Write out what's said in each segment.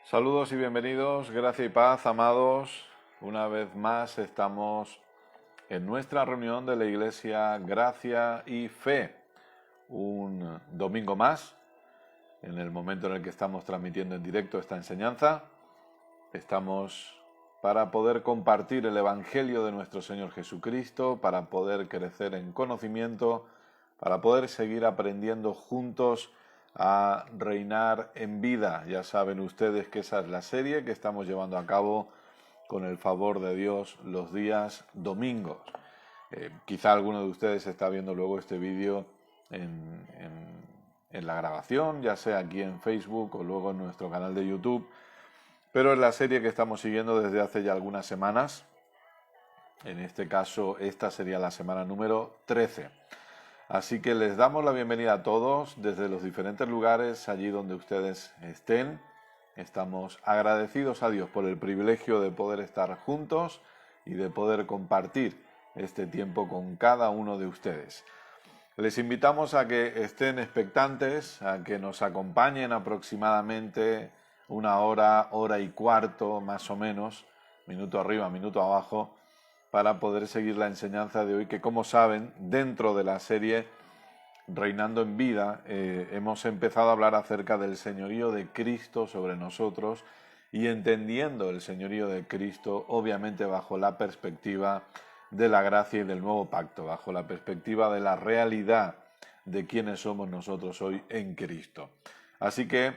Saludos y bienvenidos, gracia y paz, amados. Una vez más estamos en nuestra reunión de la Iglesia Gracia y Fe. Un domingo más, en el momento en el que estamos transmitiendo en directo esta enseñanza. Estamos para poder compartir el Evangelio de nuestro Señor Jesucristo, para poder crecer en conocimiento, para poder seguir aprendiendo juntos a reinar en vida. Ya saben ustedes que esa es la serie que estamos llevando a cabo con el favor de Dios los días domingos. Quizá alguno de ustedes está viendo luego este vídeo en la grabación, ya sea aquí en Facebook o luego en nuestro canal de YouTube, pero es la serie que estamos siguiendo desde hace ya algunas semanas. En este caso, esta sería la semana número 13. Así que les damos la bienvenida a todos desde los diferentes lugares, allí donde ustedes estén. Estamos agradecidos a Dios por el privilegio de poder estar juntos y de poder compartir este tiempo con cada uno de ustedes. Les invitamos a que estén expectantes, a que nos acompañen aproximadamente una hora, hora y cuarto más o menos, minuto arriba, minuto abajo, para poder seguir la enseñanza de hoy, que como saben, dentro de la serie Reinando en Vida, hemos empezado a hablar acerca del señorío de Cristo sobre nosotros y entendiendo el señorío de Cristo, obviamente bajo la perspectiva de la gracia y del nuevo pacto, bajo la perspectiva de la realidad de quiénes somos nosotros hoy en Cristo. Así que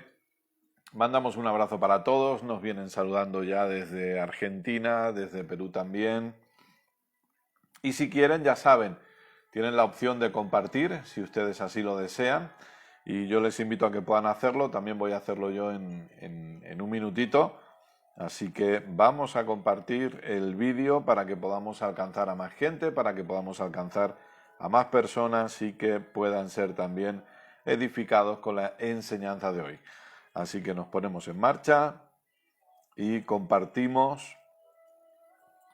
mandamos un abrazo para todos, nos vienen saludando ya desde Argentina, desde Perú también. Y si quieren, ya saben, tienen la opción de compartir, si ustedes así lo desean, y yo les invito a que puedan hacerlo, también voy a hacerlo yo en un minutito, así que vamos a compartir el vídeo para que podamos alcanzar a más gente, para que podamos alcanzar a más personas y que puedan ser también edificados con la enseñanza de hoy. Así que nos ponemos en marcha y compartimos.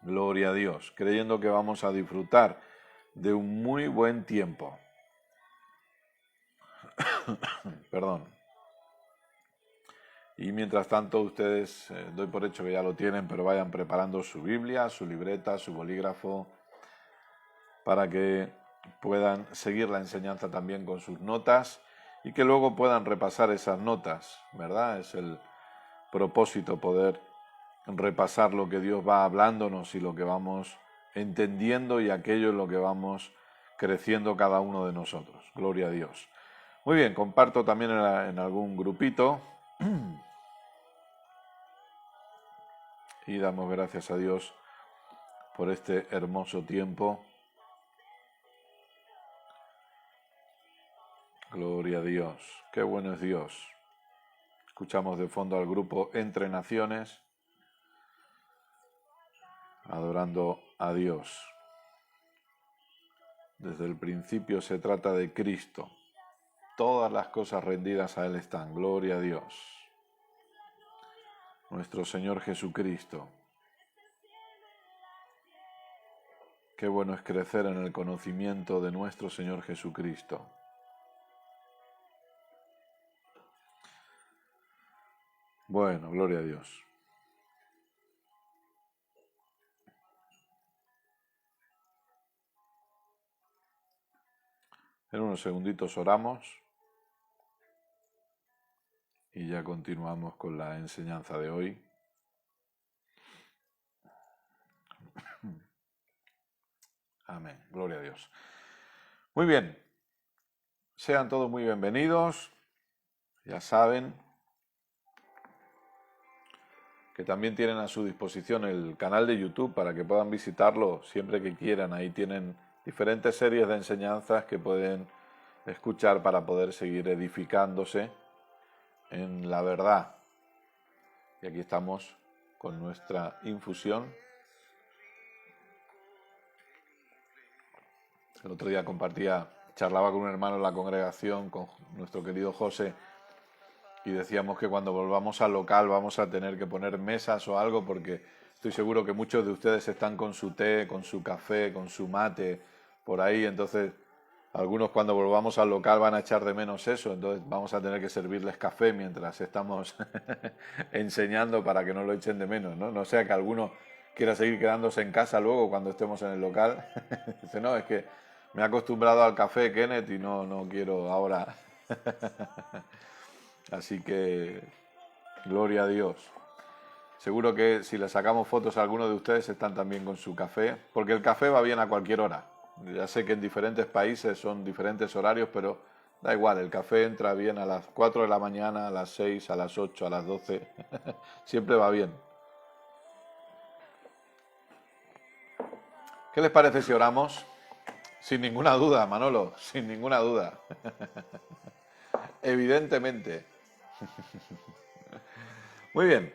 Gloria a Dios, creyendo que vamos a disfrutar de un muy buen tiempo. Perdón. Y mientras tanto ustedes, doy por hecho que ya lo tienen, pero vayan preparando su Biblia, su libreta, su bolígrafo, para que puedan seguir la enseñanza también con sus notas y que luego puedan repasar esas notas, ¿verdad? Es el propósito, poder repasar lo que Dios va hablándonos y lo que vamos entendiendo y aquello en lo que vamos creciendo cada uno de nosotros. Gloria a Dios. Muy bien, comparto también en algún grupito y damos gracias a Dios por este hermoso tiempo. Gloria a Dios. Qué bueno es Dios. Escuchamos de fondo al grupo Entre Naciones, adorando a Dios. Desde el principio se trata de Cristo. Todas las cosas rendidas a Él están. Gloria a Dios. Nuestro Señor Jesucristo. Qué bueno es crecer en el conocimiento de nuestro Señor Jesucristo. Bueno, gloria a Dios. En unos segunditos oramos y ya continuamos con la enseñanza de hoy. Amén, gloria a Dios. Muy bien, sean todos muy bienvenidos. Ya saben que también tienen a su disposición el canal de YouTube para que puedan visitarlo siempre que quieran. Ahí tienen diferentes series de enseñanzas que pueden escuchar para poder seguir edificándose en la verdad. Y aquí estamos con nuestra infusión. El otro día charlaba con un hermano en la congregación, con nuestro querido José, y decíamos que cuando volvamos al local vamos a tener que poner mesas o algo, porque estoy seguro que muchos de ustedes están con su té, con su café, con su mate, por ahí, entonces Algunos cuando volvamos al local van a echar de menos eso, entonces vamos a tener que servirles café mientras estamos enseñando para que no lo echen de menos, ¿no? No sea que alguno quiera seguir quedándose en casa luego cuando estemos en el local. Dice, no, es que me he acostumbrado al café, Kenneth, y no quiero ahora. Así que, gloria a Dios. Seguro que si le sacamos fotos a alguno de ustedes están también con su café, porque el café va bien a cualquier hora. Ya sé que en diferentes países son diferentes horarios, pero da igual, el café entra bien a las 4 de la mañana, a las 6, a las 8, a las 12, siempre va bien. ¿Qué les parece si oramos? Sin ninguna duda, Manolo, sin ninguna duda. Evidentemente. Muy bien.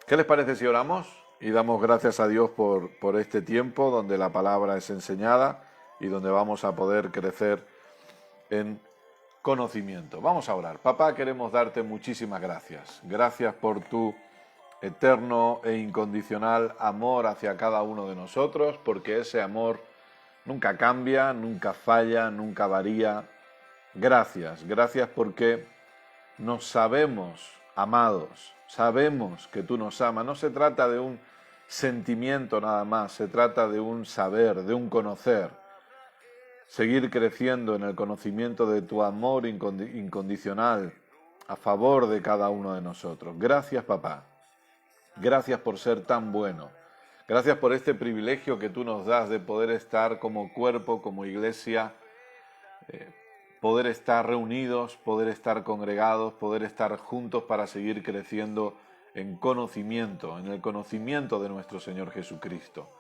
¿Qué les parece si oramos? Y damos gracias a Dios por este tiempo donde la palabra es enseñada y donde vamos a poder crecer en conocimiento. Vamos a orar. Papá, queremos darte muchísimas gracias. Gracias por tu eterno e incondicional amor hacia cada uno de nosotros, porque ese amor nunca cambia, nunca falla, nunca varía. Gracias, gracias porque nos sabemos amados, sabemos que tú nos amas. No se trata de un sentimiento nada más, se trata de un saber, de un conocer. Seguir creciendo en el conocimiento de tu amor incondicional a favor de cada uno de nosotros. Gracias, papá. Gracias por ser tan bueno. Gracias por este privilegio que tú nos das de poder estar como cuerpo, como iglesia, poder estar reunidos, poder estar congregados, poder estar juntos para seguir creciendo en conocimiento, en el conocimiento de nuestro Señor Jesucristo.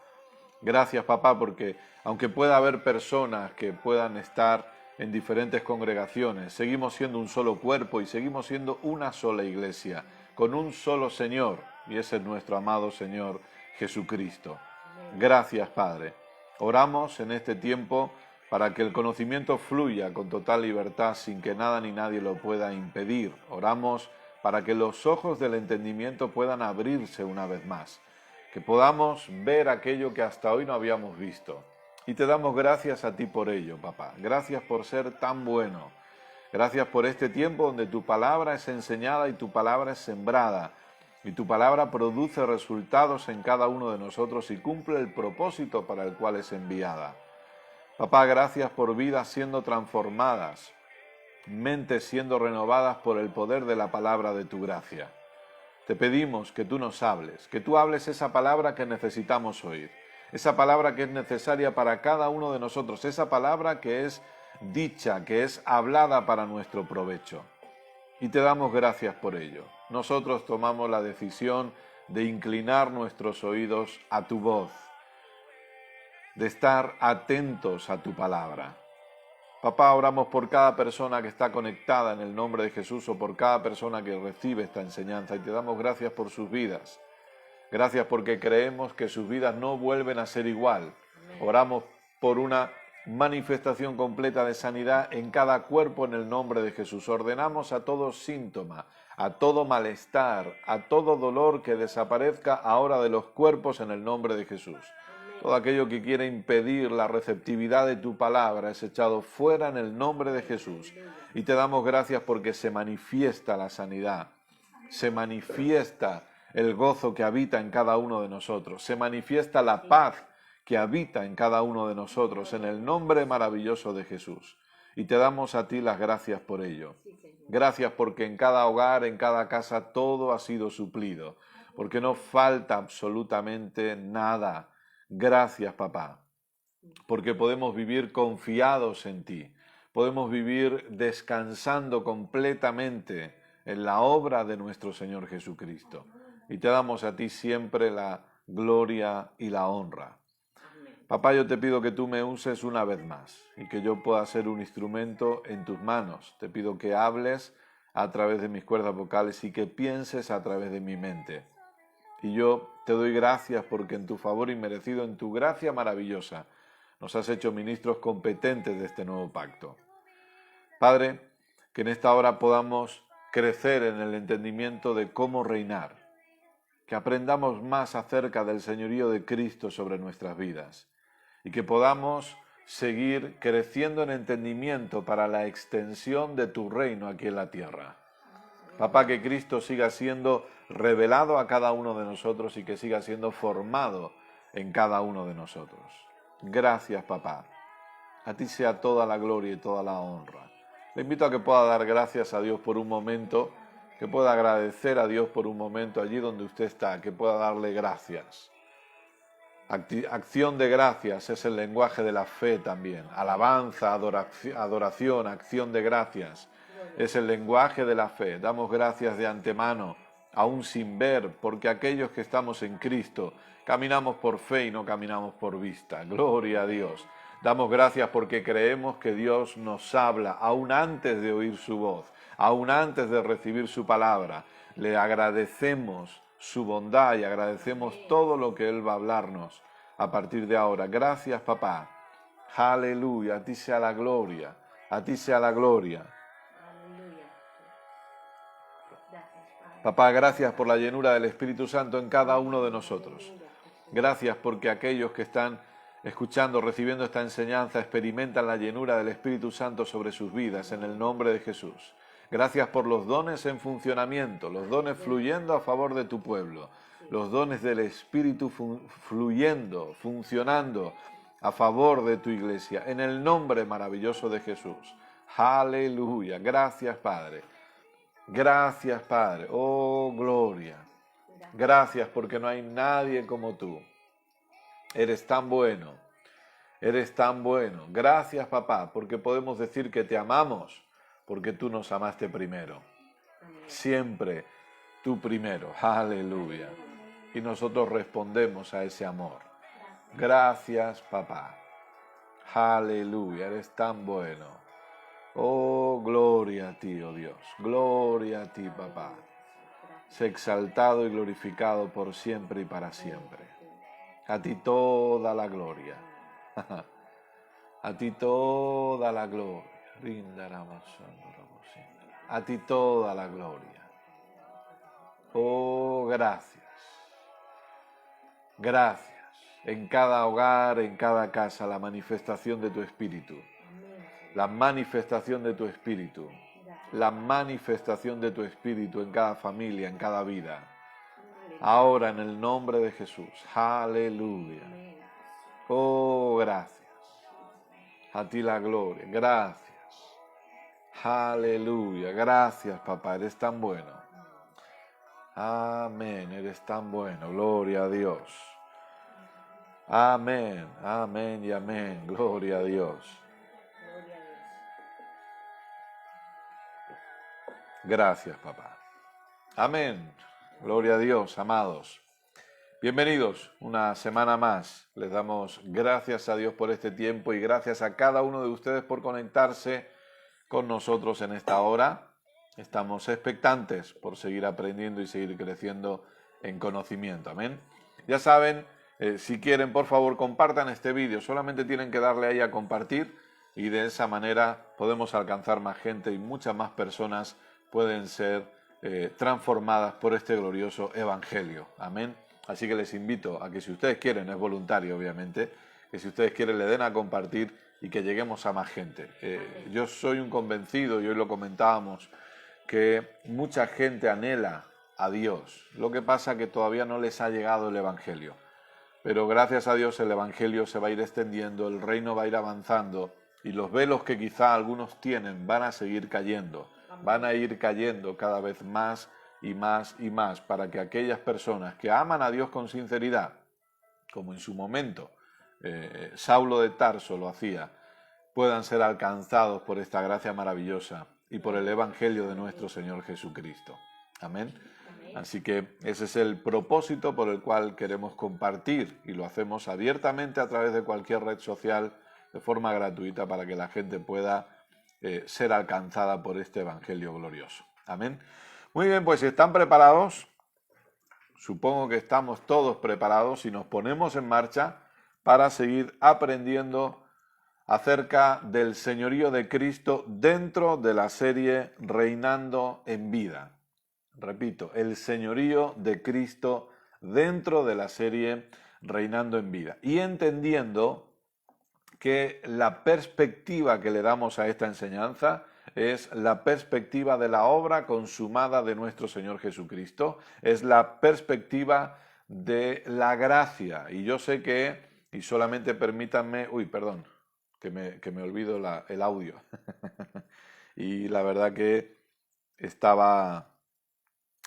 Gracias, papá, porque aunque pueda haber personas que puedan estar en diferentes congregaciones, seguimos siendo un solo cuerpo y seguimos siendo una sola iglesia, con un solo Señor, y ese es nuestro amado Señor Jesucristo. Gracias, Padre. Oramos en este tiempo para que el conocimiento fluya con total libertad sin que nada ni nadie lo pueda impedir. Oramos para que los ojos del entendimiento puedan abrirse una vez más, que podamos ver aquello que hasta hoy no habíamos visto. Y te damos gracias a ti por ello, papá. Gracias por ser tan bueno. Gracias por este tiempo donde tu palabra es enseñada y tu palabra es sembrada. Y tu palabra produce resultados en cada uno de nosotros y cumple el propósito para el cual es enviada. Papá, gracias por vidas siendo transformadas, mentes siendo renovadas por el poder de la palabra de tu gracia. Te pedimos que tú nos hables, que tú hables esa palabra que necesitamos oír, esa palabra que es necesaria para cada uno de nosotros, esa palabra que es dicha, que es hablada para nuestro provecho. Y te damos gracias por ello. Nosotros tomamos la decisión de inclinar nuestros oídos a tu voz, de estar atentos a tu palabra. Papá, oramos por cada persona que está conectada en el nombre de Jesús o por cada persona que recibe esta enseñanza y te damos gracias por sus vidas. Gracias porque creemos que sus vidas no vuelven a ser igual. Oramos por una manifestación completa de sanidad en cada cuerpo en el nombre de Jesús. Ordenamos a todo síntoma, a todo malestar, a todo dolor que desaparezca ahora de los cuerpos en el nombre de Jesús. Todo aquello que quiere impedir la receptividad de tu palabra es echado fuera en el nombre de Jesús. Y te damos gracias porque se manifiesta la sanidad, se manifiesta el gozo que habita en cada uno de nosotros, se manifiesta la paz que habita en cada uno de nosotros, en el nombre maravilloso de Jesús. Y te damos a ti las gracias por ello. Gracias porque en cada hogar, en cada casa, todo ha sido suplido, porque no falta absolutamente nada. Gracias, papá, porque podemos vivir confiados en ti, podemos vivir descansando completamente en la obra de nuestro Señor Jesucristo. Y te damos a ti siempre la gloria y la honra. Papá, yo te pido que tú me uses una vez más y que yo pueda ser un instrumento en tus manos. Te pido que hables a través de mis cuerdas vocales y que pienses a través de mi mente. Y yo te doy gracias porque en tu favor inmerecido, en tu gracia maravillosa, nos has hecho ministros competentes de este nuevo pacto. Padre, que en esta hora podamos crecer en el entendimiento de cómo reinar, que aprendamos más acerca del señorío de Cristo sobre nuestras vidas y que podamos seguir creciendo en entendimiento para la extensión de tu reino aquí en la tierra. Papá, que Cristo siga siendo revelado a cada uno de nosotros y que siga siendo formado en cada uno de nosotros. Gracias, papá. A ti sea toda la gloria y toda la honra. Le invito a que pueda dar gracias a Dios por un momento, que pueda agradecer a Dios por un momento allí donde usted está, que pueda darle gracias. Acción de gracias es el lenguaje de la fe también. Alabanza, adoración, acción de gracias es el lenguaje de la fe. Damos gracias de antemano, aún sin ver, porque aquellos que estamos en Cristo caminamos por fe y no caminamos por vista. Gloria a Dios. Damos gracias porque creemos que Dios nos habla aún antes de oír su voz, aún antes de recibir su palabra. Le agradecemos su bondad y agradecemos todo lo que Él va a hablarnos a partir de ahora. Gracias, papá. Aleluya. A ti sea la gloria. A ti sea la gloria. Papá, gracias por la llenura del Espíritu Santo en cada uno de nosotros. Gracias porque aquellos que están escuchando, recibiendo esta enseñanza, experimentan la llenura del Espíritu Santo sobre sus vidas, en el nombre de Jesús. Gracias por los dones en funcionamiento, los dones fluyendo a favor de tu pueblo, los dones del Espíritu fluyendo, funcionando a favor de tu iglesia, en el nombre maravilloso de Jesús. Aleluya. Gracias, Padre. Gracias, Padre. Oh, gloria. Gracias porque no hay nadie como tú. Eres tan bueno. Eres tan bueno. Gracias, papá, porque podemos decir que te amamos, porque tú nos amaste primero. Siempre tú primero. Aleluya. Y nosotros respondemos a ese amor. Gracias, papá. Aleluya. Eres tan bueno. Oh, gloria a ti, oh Dios. Gloria a ti, papá. Sé exaltado y glorificado por siempre y para siempre. A ti toda la gloria. A ti toda la gloria. A ti toda la gloria. Oh, gracias. Gracias. En cada hogar, en cada casa, la manifestación de tu Espíritu. La manifestación de tu Espíritu. La manifestación de tu Espíritu en cada familia, en cada vida. Ahora en el nombre de Jesús. Aleluya. Oh, gracias. A ti la gloria. Gracias. Aleluya. Gracias, papá. Eres tan bueno. Amén. Eres tan bueno. Gloria a Dios. Amén. Amén y amén. Gloria a Dios. Gracias, papá. Amén. Gloria a Dios, amados. Bienvenidos una semana más. Les damos gracias a Dios por este tiempo y gracias a cada uno de ustedes por conectarse con nosotros en esta hora. Estamos expectantes por seguir aprendiendo y seguir creciendo en conocimiento. Amén. Ya saben, si quieren, por favor, compartan este vídeo. Solamente tienen que darle ahí a compartir y de esa manera podemos alcanzar más gente y muchas más personas pueden ser transformadas por este glorioso evangelio. Amén. Así que les invito a que si ustedes quieren, es voluntario obviamente, que si ustedes quieren le den a compartir y que lleguemos a más gente. Yo soy un convencido, y hoy lo comentábamos, que mucha gente anhela a Dios. Lo que pasa es que todavía no les ha llegado el evangelio. Pero gracias a Dios el evangelio se va a ir extendiendo, el reino va a ir avanzando y los velos que quizá algunos tienen van a seguir cayendo. Van a ir cayendo cada vez más y más y más para que aquellas personas que aman a Dios con sinceridad, como en su momento Saulo de Tarso lo hacía, puedan ser alcanzados por esta gracia maravillosa y por el evangelio de nuestro Señor Jesucristo. Amén. Así que ese es el propósito por el cual queremos compartir y lo hacemos abiertamente a través de cualquier red social de forma gratuita para que la gente pueda ser alcanzada por este evangelio glorioso. Amén. Muy bien, pues si están preparados, supongo que estamos todos preparados y nos ponemos en marcha para seguir aprendiendo acerca del señorío de Cristo dentro de la serie Reinando en Vida. Repito, el señorío de Cristo dentro de la serie Reinando en Vida. Y entendiendo que la perspectiva que le damos a esta enseñanza es la perspectiva de la obra consumada de nuestro Señor Jesucristo, es la perspectiva de la gracia. Y yo sé que, y solamente permítanme, que me olvido el audio. Y la verdad que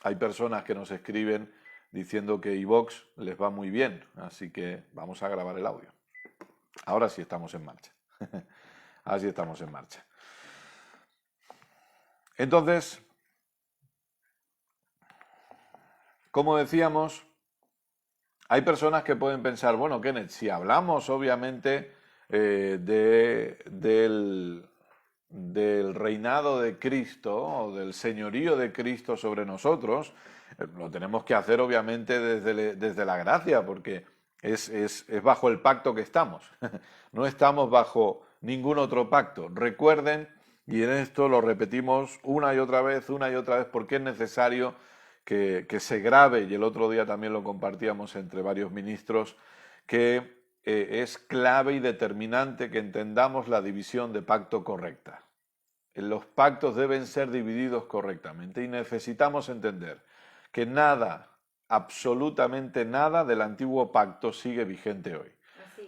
hay personas que nos escriben diciendo que iVox les va muy bien, así que vamos a grabar el audio. Ahora sí estamos en marcha. Ahora sí estamos en marcha. Entonces, como decíamos, hay personas que pueden pensar, bueno, Kenneth, si hablamos obviamente del reinado de Cristo o del señorío de Cristo sobre nosotros, lo tenemos que hacer obviamente desde la gracia, porque es bajo el pacto que estamos. No estamos bajo ningún otro pacto. Recuerden, y en esto lo repetimos una y otra vez, porque es necesario que se grabe, y el otro día también lo compartíamos entre varios ministros, que es clave y determinante que entendamos la división de pacto correcta. Los pactos deben ser divididos correctamente y necesitamos entender que nada, absolutamente nada del antiguo pacto sigue vigente hoy.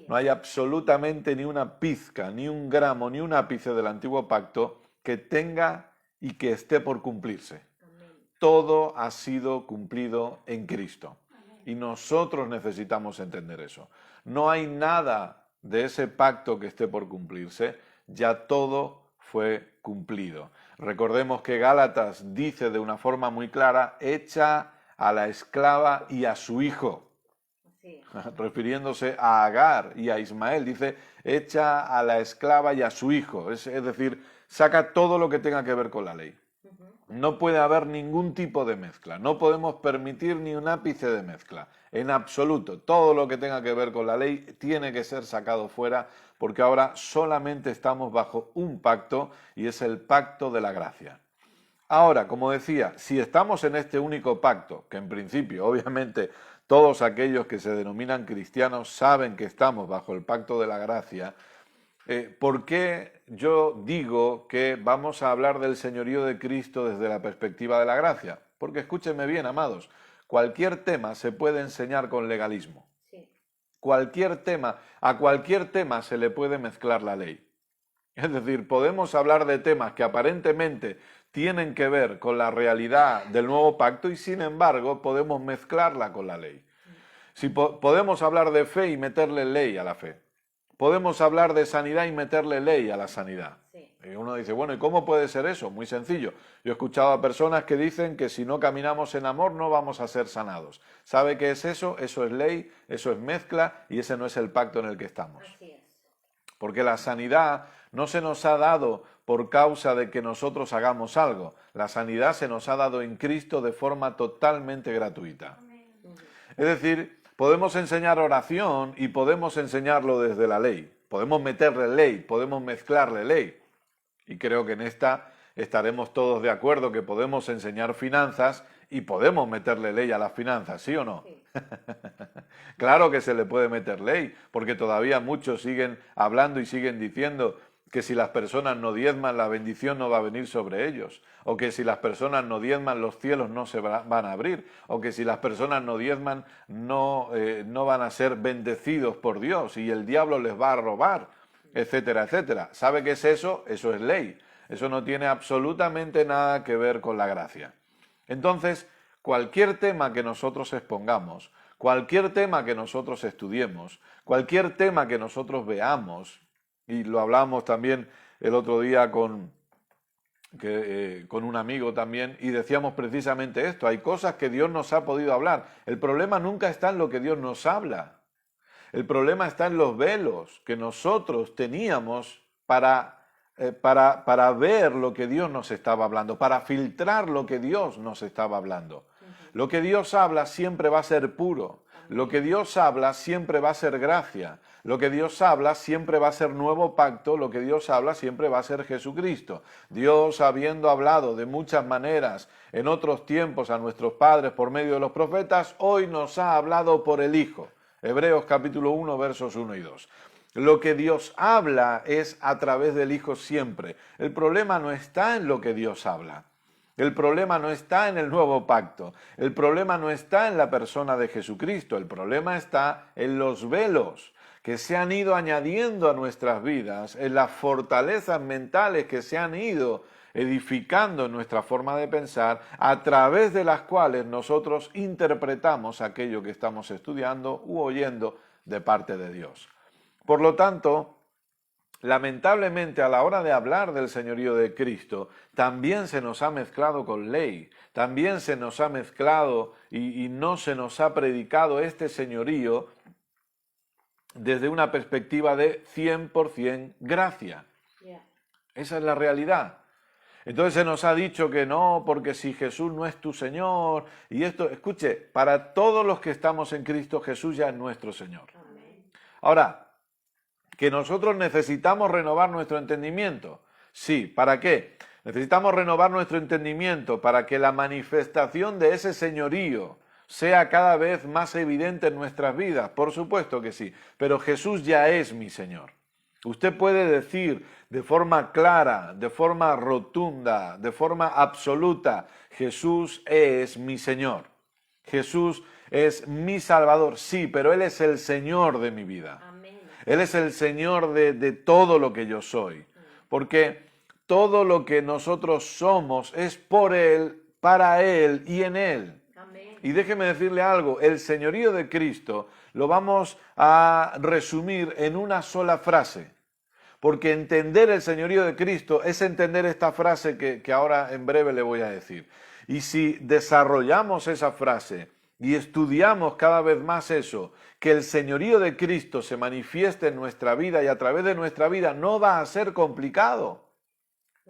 No hay absolutamente ni una pizca, ni un gramo, ni un ápice del antiguo pacto que tenga y que esté por cumplirse. Todo ha sido cumplido en Cristo. Y nosotros necesitamos entender eso. No hay nada de ese pacto que esté por cumplirse, ya todo fue cumplido. Recordemos que Gálatas dice de una forma muy clara, echa a la esclava y a su hijo. Sí. Refiriéndose a Agar y a Ismael, dice, echa a la esclava y a su hijo. Es decir, saca todo lo que tenga que ver con la ley. No puede haber ningún tipo de mezcla, no podemos permitir ni un ápice de mezcla, en absoluto. Todo lo que tenga que ver con la ley tiene que ser sacado fuera, porque ahora solamente estamos bajo un pacto y es el pacto de la gracia. Ahora, como decía, si estamos en este único pacto, que en principio, obviamente, todos aquellos que se denominan cristianos saben que estamos bajo el pacto de la gracia, ¿por qué yo digo que vamos a hablar del señorío de Cristo desde la perspectiva de la gracia? Porque escúchenme bien, amados, cualquier tema se puede enseñar con legalismo. Sí. A cualquier tema se le puede mezclar la ley. Es decir, podemos hablar de temas que aparentemente tienen que ver con la realidad del nuevo pacto y sin embargo podemos mezclarla con la ley. Si podemos hablar de fe y meterle ley a la fe. Podemos hablar de sanidad y meterle ley a la sanidad. Sí. Y uno dice, bueno, ¿y cómo puede ser eso? Muy sencillo. Yo he escuchado a personas que dicen que si no caminamos en amor no vamos a ser sanados. ¿Sabe qué es eso? Eso es ley, eso es mezcla y ese no es el pacto en el que estamos. Así es. Porque la sanidad no se nos ha dado por causa de que nosotros hagamos algo. La sanidad se nos ha dado en Cristo de forma totalmente gratuita. Amén. Es decir, podemos enseñar oración y podemos enseñarlo desde la ley. Podemos meterle ley, podemos mezclarle ley. Y creo que en esta estaremos todos de acuerdo que podemos enseñar finanzas y podemos meterle ley a las finanzas, ¿sí o no? Sí. Claro que se le puede meter ley, porque todavía muchos siguen hablando y siguen diciendo que si las personas no diezman, la bendición no va a venir sobre ellos, o que si las personas no diezman, los cielos no se van a abrir, o que si las personas no diezman, no van a ser bendecidos por Dios y el diablo les va a robar, etcétera, etcétera. ¿Sabe qué es eso? Eso es ley. Eso no tiene absolutamente nada que ver con la gracia. Entonces, cualquier tema que nosotros expongamos, cualquier tema que nosotros estudiemos, cualquier tema que nosotros veamos, y lo hablamos también el otro día con un amigo también, y decíamos precisamente esto, hay cosas que Dios nos ha podido hablar. El problema nunca está en lo que Dios nos habla. El problema está en los velos que nosotros teníamos para ver lo que Dios nos estaba hablando, para filtrar lo que Dios nos estaba hablando. Lo que Dios habla siempre va a ser puro. Lo que Dios habla siempre va a ser gracia. Lo que Dios habla siempre va a ser nuevo pacto. Lo que Dios habla siempre va a ser Jesucristo. Dios, habiendo hablado de muchas maneras en otros tiempos a nuestros padres por medio de los profetas, hoy nos ha hablado por el Hijo. Hebreos capítulo 1, versos 1 y 2. Lo que Dios habla es a través del Hijo siempre. El problema no está en lo que Dios habla. El problema no está en el nuevo pacto. El problema no está en la persona de Jesucristo. El problema está en los velos que se han ido añadiendo a nuestras vidas, en las fortalezas mentales que se han ido edificando en nuestra forma de pensar, a través de las cuales nosotros interpretamos aquello que estamos estudiando u oyendo de parte de Dios. Por lo tanto, lamentablemente a la hora de hablar del señorío de Cristo, también se nos ha mezclado con ley, también se nos ha mezclado y no se nos ha predicado este señorío desde una perspectiva de 100% gracia. Esa es la realidad. Entonces se nos ha dicho que no, porque si Jesús no es tu Señor, y esto, escuche, para todos los que estamos en Cristo, Jesús ya es nuestro Señor. Ahora, que nosotros necesitamos renovar nuestro entendimiento. Sí, ¿para qué? Necesitamos renovar nuestro entendimiento para que la manifestación de ese señorío sea cada vez más evidente en nuestras vidas. Por supuesto que sí, pero Jesús ya es mi Señor. Usted puede decir de forma clara, de forma rotunda, de forma absoluta, Jesús es mi Señor. Jesús es mi Salvador, sí, pero Él es el Señor de mi vida. Él es el Señor de todo lo que yo soy, porque todo lo que nosotros somos es por Él, para Él y en Él. Amén. Y déjeme decirle algo, el señorío de Cristo lo vamos a resumir en una sola frase, porque entender el señorío de Cristo es entender esta frase que ahora en breve le voy a decir. Y si desarrollamos esa frase y estudiamos cada vez más eso, que el señorío de Cristo se manifieste en nuestra vida y a través de nuestra vida, no va a ser complicado.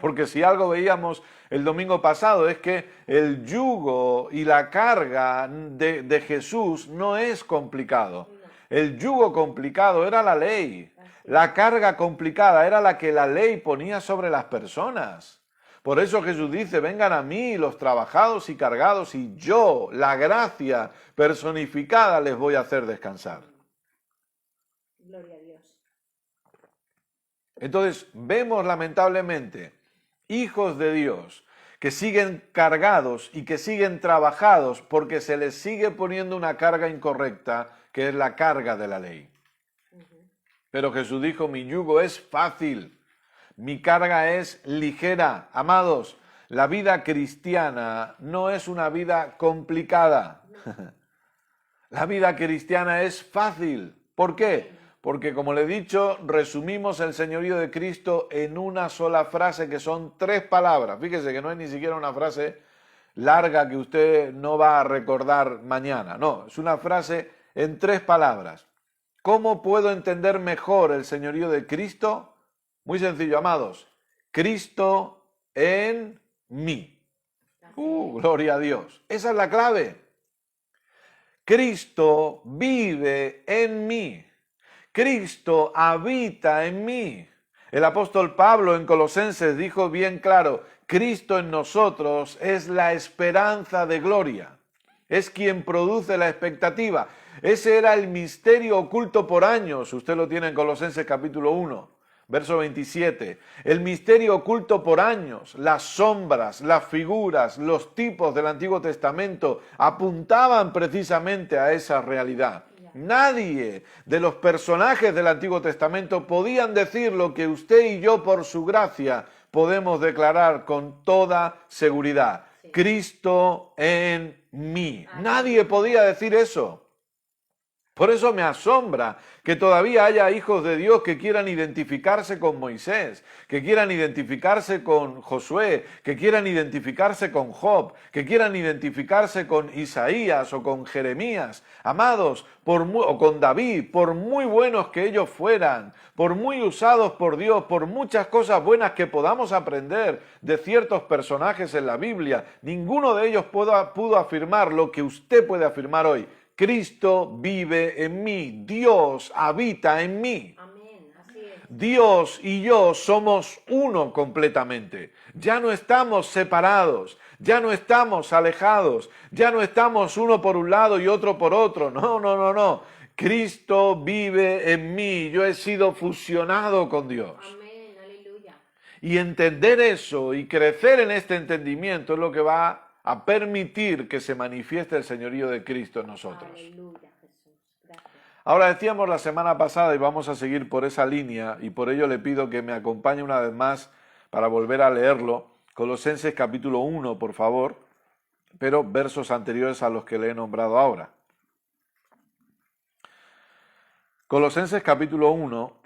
Porque si algo veíamos el domingo pasado es que el yugo y la carga de Jesús no es complicado. El yugo complicado era la ley. La carga complicada era la que la ley ponía sobre las personas. Por eso Jesús dice, vengan a mí los trabajados y cargados y yo, la gracia personificada, les voy a hacer descansar. Gloria a Dios. Entonces vemos lamentablemente hijos de Dios que siguen cargados y que siguen trabajados porque se les sigue poniendo una carga incorrecta, que es la carga de la ley. Pero Jesús dijo, mi yugo es fácil. Mi carga es ligera. Amados, la vida cristiana no es una vida complicada. La vida cristiana es fácil. ¿Por qué? Porque, como le he dicho, resumimos el señorío de Cristo en una sola frase que son 3 palabras. Fíjese que no es ni siquiera una frase larga que usted no va a recordar mañana. No, es una frase en 3 palabras. ¿Cómo puedo entender mejor el señorío de Cristo? Muy sencillo, amados. Cristo en mí. Gloria a Dios. Esa es la clave. Cristo vive en mí. Cristo habita en mí. El apóstol Pablo en Colosenses dijo bien claro, Cristo en nosotros es la esperanza de gloria. Es quien produce la expectativa. Ese era el misterio oculto por años. Usted lo tiene en Colosenses capítulo 1. Verso 27, el misterio oculto por años, las sombras, las figuras, los tipos del Antiguo Testamento apuntaban precisamente a esa realidad. Nadie de los personajes del Antiguo Testamento podían decir lo que usted y yo por su gracia podemos declarar con toda seguridad. Sí. Cristo en mí. Nadie podía decir eso. Por eso me asombra que todavía haya hijos de Dios que quieran identificarse con Moisés, que quieran identificarse con Josué, que quieran identificarse con Job, que quieran identificarse con Isaías o con Jeremías. Amados, o con David, por muy buenos que ellos fueran, por muy usados por Dios, por muchas cosas buenas que podamos aprender de ciertos personajes en la Biblia, ninguno de ellos pudo afirmar lo que usted puede afirmar hoy. Cristo vive en mí, Dios habita en mí. Amén, así es. Dios y yo somos uno completamente. Ya no estamos separados, ya no estamos alejados, ya no estamos uno por un lado y otro por otro. No. Cristo vive en mí, yo he sido fusionado con Dios. Amén, aleluya. Y entender eso y crecer en este entendimiento es lo que va a permitir que se manifieste el señorío de Cristo en nosotros. Aleluya, Jesús. Gracias. Ahora decíamos la semana pasada y vamos a seguir por esa línea y por ello le pido que me acompañe una vez más para volver a leerlo. Colosenses capítulo 1, por favor, pero versos anteriores a los que le he nombrado ahora. Colosenses capítulo 1,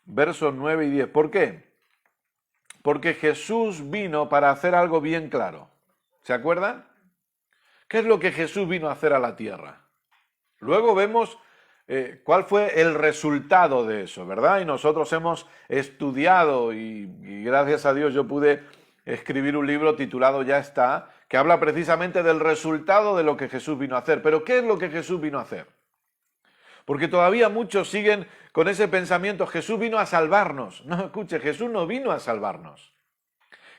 versos 9 y 10. ¿Por qué? Porque Jesús vino para hacer algo bien claro. ¿Se acuerdan? ¿Qué es lo que Jesús vino a hacer a la tierra? Luego vemos cuál fue el resultado de eso, ¿verdad? Y nosotros hemos estudiado y gracias a Dios yo pude escribir un libro titulado Ya está, que habla precisamente del resultado de lo que Jesús vino a hacer. Pero ¿qué es lo que Jesús vino a hacer? Porque todavía muchos siguen con ese pensamiento, Jesús vino a salvarnos. No, escuche, Jesús no vino a salvarnos.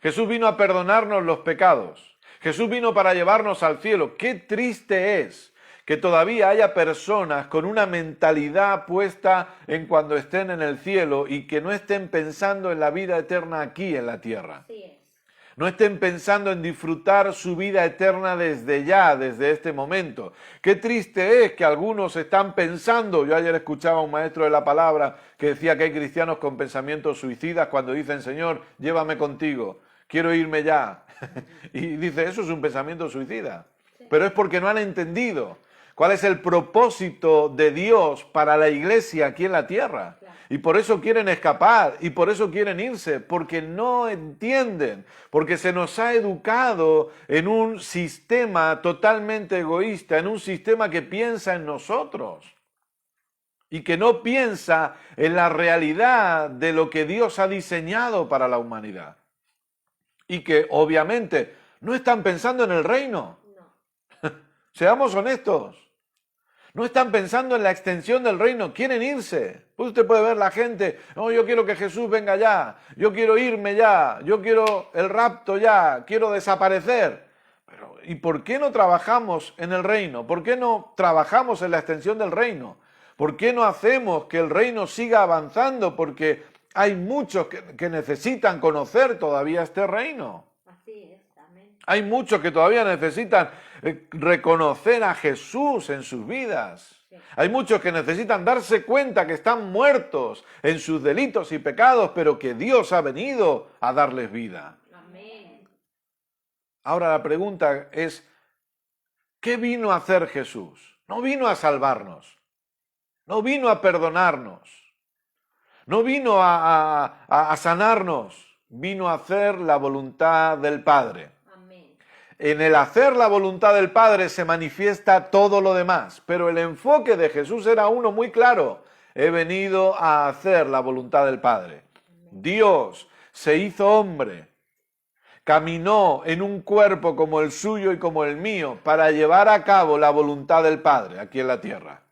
Jesús vino a perdonarnos los pecados. Jesús vino para llevarnos al cielo. Qué triste es que todavía haya personas con una mentalidad puesta en cuando estén en el cielo y que no estén pensando en la vida eterna aquí en la tierra. Así es. No estén pensando en disfrutar su vida eterna desde ya, desde este momento. Qué triste es que algunos están pensando, yo ayer escuchaba a un maestro de la palabra que decía que hay cristianos con pensamientos suicidas cuando dicen, Señor, llévame contigo, quiero irme ya. Y dice, eso es un pensamiento suicida. Pero es porque no han entendido cuál es el propósito de Dios para la iglesia aquí en la tierra. Y por eso quieren escapar, y por eso quieren irse, porque no entienden, porque se nos ha educado en un sistema totalmente egoísta, en un sistema que piensa en nosotros y que no piensa en la realidad de lo que Dios ha diseñado para la humanidad. Y que obviamente no están pensando en el reino. No. Seamos honestos. No están pensando en la extensión del reino, quieren irse. Pues usted puede ver la gente, no, yo quiero que Jesús venga ya, yo quiero irme ya, yo quiero el rapto ya, quiero desaparecer. Pero, ¿y por qué no trabajamos en el reino? ¿Por qué no trabajamos en la extensión del reino? ¿Por qué no hacemos que el reino siga avanzando? Porque hay muchos que necesitan conocer todavía este reino. Así es, amén. Hay muchos que todavía necesitan reconocer a Jesús en sus vidas. Sí. Hay muchos que necesitan darse cuenta que están muertos en sus delitos y pecados, pero que Dios ha venido a darles vida. Amén. Ahora la pregunta es, ¿qué vino a hacer Jesús? No vino a salvarnos, no vino a perdonarnos, no vino a sanarnos, vino a hacer la voluntad del Padre. Amén. En el hacer la voluntad del Padre se manifiesta todo lo demás, pero el enfoque de Jesús era uno muy claro. He venido a hacer la voluntad del Padre. Dios se hizo hombre, caminó en un cuerpo como el suyo y como el mío para llevar a cabo la voluntad del Padre aquí en la tierra.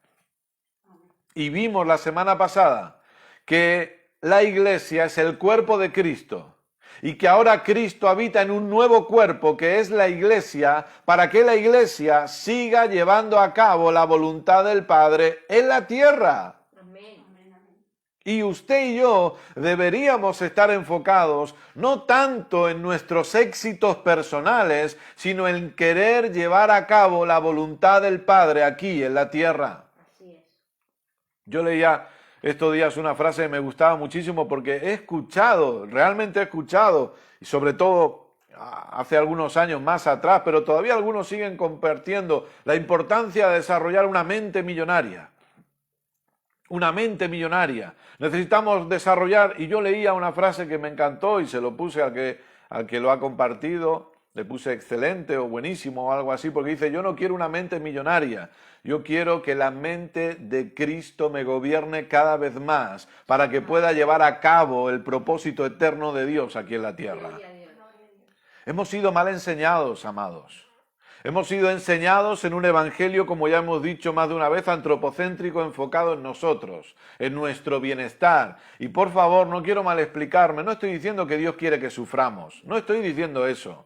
Y vimos la semana pasada que la iglesia es el cuerpo de Cristo. Y que ahora Cristo habita en un nuevo cuerpo que es la iglesia, para que la iglesia siga llevando a cabo la voluntad del Padre en la tierra. Amén. Y usted y yo deberíamos estar enfocados no tanto en nuestros éxitos personales, sino en querer llevar a cabo la voluntad del Padre aquí en la tierra. Así es. Yo leía estos días una frase que me gustaba muchísimo porque he escuchado, realmente he escuchado, y sobre todo hace algunos años más atrás, pero todavía algunos siguen compartiendo la importancia de desarrollar una mente millonaria. Una mente millonaria. Necesitamos desarrollar, y yo leía una frase que me encantó y se lo puse al que lo ha compartido, le puse excelente o buenísimo o algo así, porque dice, yo no quiero una mente millonaria, yo quiero que la mente de Cristo me gobierne cada vez más para que pueda llevar a cabo el propósito eterno de Dios aquí en la tierra. Gloria a Dios. Hemos sido mal enseñados, amados. Hemos sido enseñados en un evangelio, como ya hemos dicho más de una vez, antropocéntrico, enfocado en nosotros, en nuestro bienestar. Y por favor, no quiero mal explicarme, no estoy diciendo que Dios quiere que suframos, no estoy diciendo eso.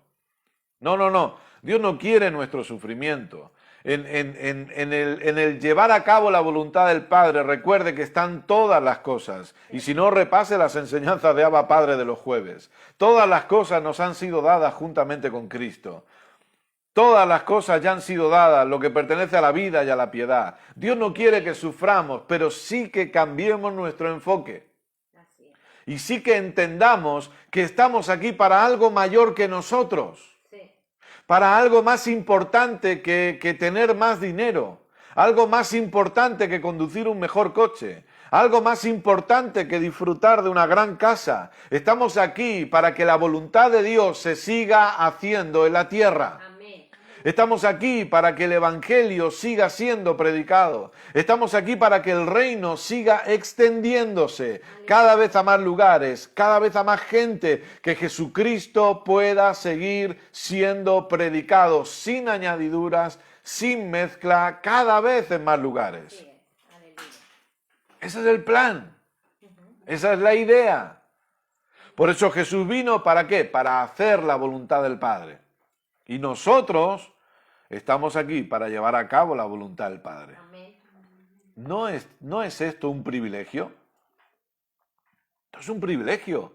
No. Dios no quiere nuestro sufrimiento. en el llevar a cabo la voluntad del Padre, recuerde que están todas las cosas. Y si no, repase las enseñanzas de Abba Padre de los jueves. Todas las cosas nos han sido dadas juntamente con Cristo. Todas las cosas ya han sido dadas, lo que pertenece a la vida y a la piedad. Dios no quiere que suframos, pero sí que cambiemos nuestro enfoque. Así es. Y sí que entendamos que estamos aquí para algo mayor que nosotros. Sí. Para algo más importante que tener más dinero, algo más importante que conducir un mejor coche, algo más importante que disfrutar de una gran casa. Estamos aquí para que la voluntad de Dios se siga haciendo en la tierra. Amén. Estamos aquí para que el Evangelio siga siendo predicado. Estamos aquí para que el reino siga extendiéndose cada vez a más lugares, cada vez a más gente, que Jesucristo pueda seguir siendo predicado sin añadiduras, sin mezcla, cada vez en más lugares. Así es. Aleluya. Ese es el plan. Esa es la idea. Por eso Jesús vino, ¿para qué? Para hacer la voluntad del Padre. Y nosotros estamos aquí para llevar a cabo la voluntad del Padre. Amén. ¿No es esto un privilegio? Esto es un privilegio.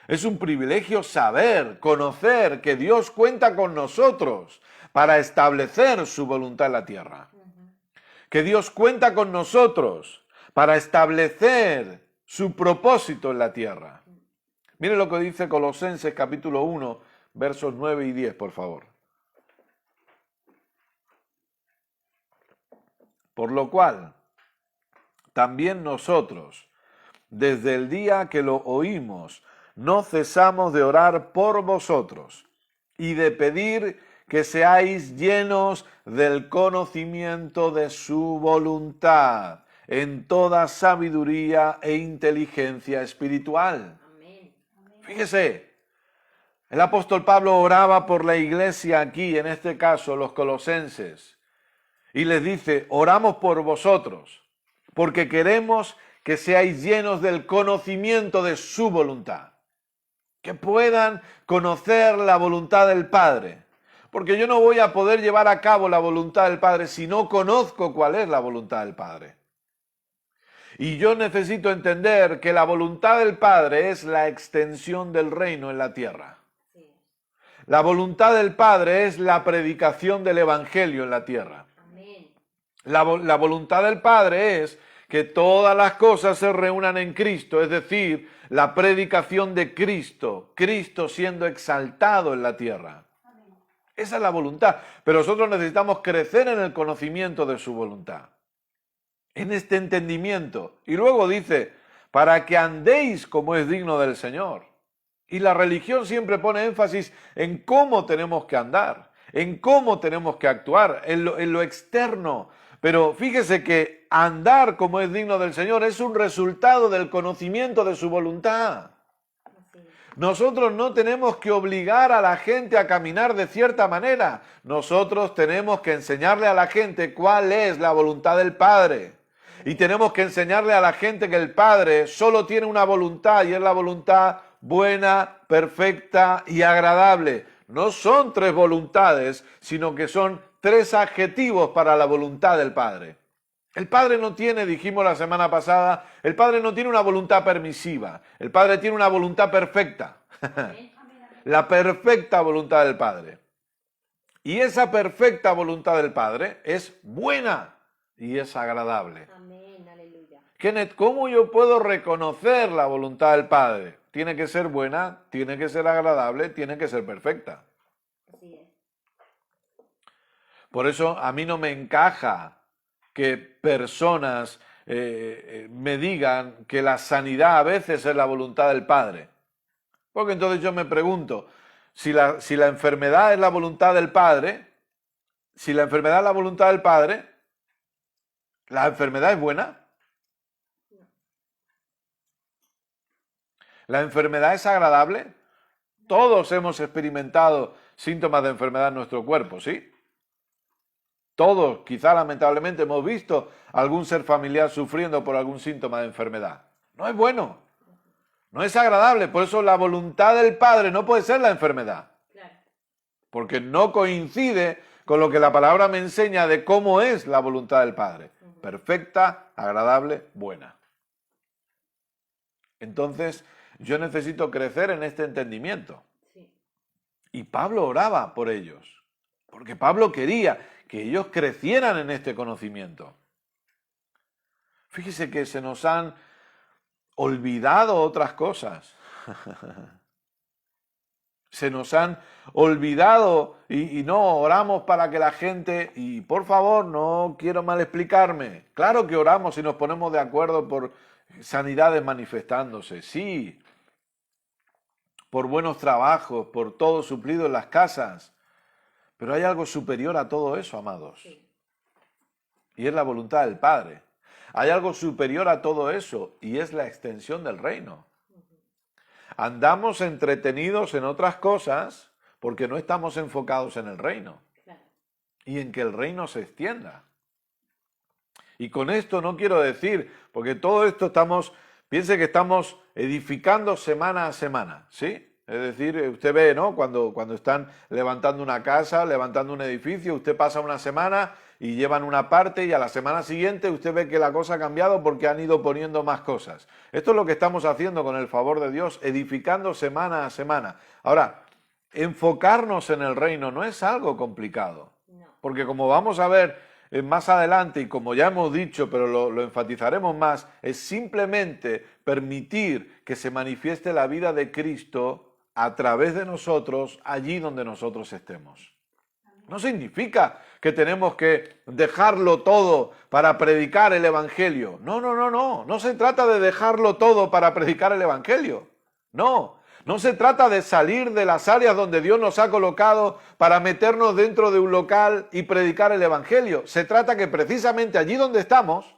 Es un privilegio saber, conocer que Dios cuenta con nosotros para establecer su voluntad en la tierra. Que Dios cuenta con nosotros para establecer su propósito en la tierra. Mire lo que dice Colosenses capítulo 1, versos 9 y 10, por favor. Por lo cual, también nosotros, desde el día que lo oímos, no cesamos de orar por vosotros y de pedir que seáis llenos del conocimiento de su voluntad, en toda sabiduría e inteligencia espiritual. Amén. Fíjese, el apóstol Pablo oraba por la iglesia aquí, en este caso los colosenses, y les dice, oramos por vosotros, porque queremos que seáis llenos del conocimiento de su voluntad, que puedan conocer la voluntad del Padre, porque yo no voy a poder llevar a cabo la voluntad del Padre si no conozco cuál es la voluntad del Padre. Y yo necesito entender que la voluntad del Padre es la extensión del reino en la tierra. Así es. La voluntad del Padre es la predicación del Evangelio en la tierra. Amén. La voluntad del Padre es que todas las cosas se reúnan en Cristo, es decir, la predicación de Cristo, Cristo siendo exaltado en la tierra. Esa es la voluntad, pero nosotros necesitamos crecer en el conocimiento de su voluntad, en este entendimiento. Y luego dice, para que andéis como es digno del Señor. Y la religión siempre pone énfasis en cómo tenemos que andar, en cómo tenemos que actuar, en lo externo. Pero fíjese que andar como es digno del Señor es un resultado del conocimiento de su voluntad. Así es. Nosotros no tenemos que obligar a la gente a caminar de cierta manera. Nosotros tenemos que enseñarle a la gente cuál es la voluntad del Padre. Y tenemos que enseñarle a la gente que el Padre solo tiene una voluntad y es la voluntad buena, perfecta y agradable. No son tres voluntades, sino que son tres adjetivos para la voluntad del Padre. El Padre no tiene, dijimos la semana pasada, el Padre no tiene una voluntad permisiva. El Padre tiene una voluntad perfecta. Amén. La perfecta voluntad del Padre. Y esa perfecta voluntad del Padre es buena y es agradable. Amén. Aleluya. Kenneth, ¿cómo yo puedo reconocer la voluntad del Padre? Tiene que ser buena, tiene que ser agradable, tiene que ser perfecta. Así es. Por eso a mí no me encaja que personas me digan que la sanidad a veces es la voluntad del Padre. Porque entonces yo me pregunto, si la enfermedad es la voluntad del Padre, si la enfermedad es la voluntad del Padre, ¿la enfermedad es buena? ¿La enfermedad es agradable? Todos hemos experimentado síntomas de enfermedad en nuestro cuerpo, ¿sí? Todos, quizá lamentablemente, hemos visto algún ser familiar sufriendo por algún síntoma de enfermedad. No es bueno, no es agradable, por eso la voluntad del Padre no puede ser la enfermedad, Claro. porque no coincide con lo que la palabra me enseña de cómo es la voluntad del Padre. Perfecta, agradable, buena. Entonces, yo necesito crecer en este entendimiento. Sí. Y Pablo oraba por ellos, porque Pablo quería que ellos crecieran en este conocimiento. Fíjese que se nos han olvidado otras cosas. Se nos han olvidado y no oramos para que la gente, y por favor, no quiero mal explicarme, claro que oramos y nos ponemos de acuerdo por sanidades manifestándose, sí, por buenos trabajos, por todo suplido en las casas, pero hay algo superior a todo eso, amados, Sí. y es la voluntad del Padre. Hay algo superior a todo eso y es la extensión del reino. Andamos entretenidos en otras cosas porque no estamos enfocados en el reino Claro. y en que el reino se extienda. Y con esto no quiero decir, porque todo esto piense que estamos edificando semana a semana, ¿sí? Es decir, usted ve, ¿no? Cuando están levantando una casa, levantando un edificio, usted pasa una semana y llevan una parte y a la semana siguiente usted ve que la cosa ha cambiado porque han ido poniendo más cosas. Esto es lo que estamos haciendo con el favor de Dios, edificando semana a semana. Ahora, enfocarnos en el reino no es algo complicado, No. porque como vamos a ver más adelante y como ya hemos dicho, pero lo enfatizaremos más, es simplemente permitir que se manifieste la vida de Cristo a través de nosotros allí donde nosotros estemos. No significa que tenemos que dejarlo todo para predicar el Evangelio. No se trata de dejarlo todo para predicar el Evangelio. No se trata de salir de las áreas donde Dios nos ha colocado para meternos dentro de un local y predicar el Evangelio. Se trata que precisamente allí donde estamos,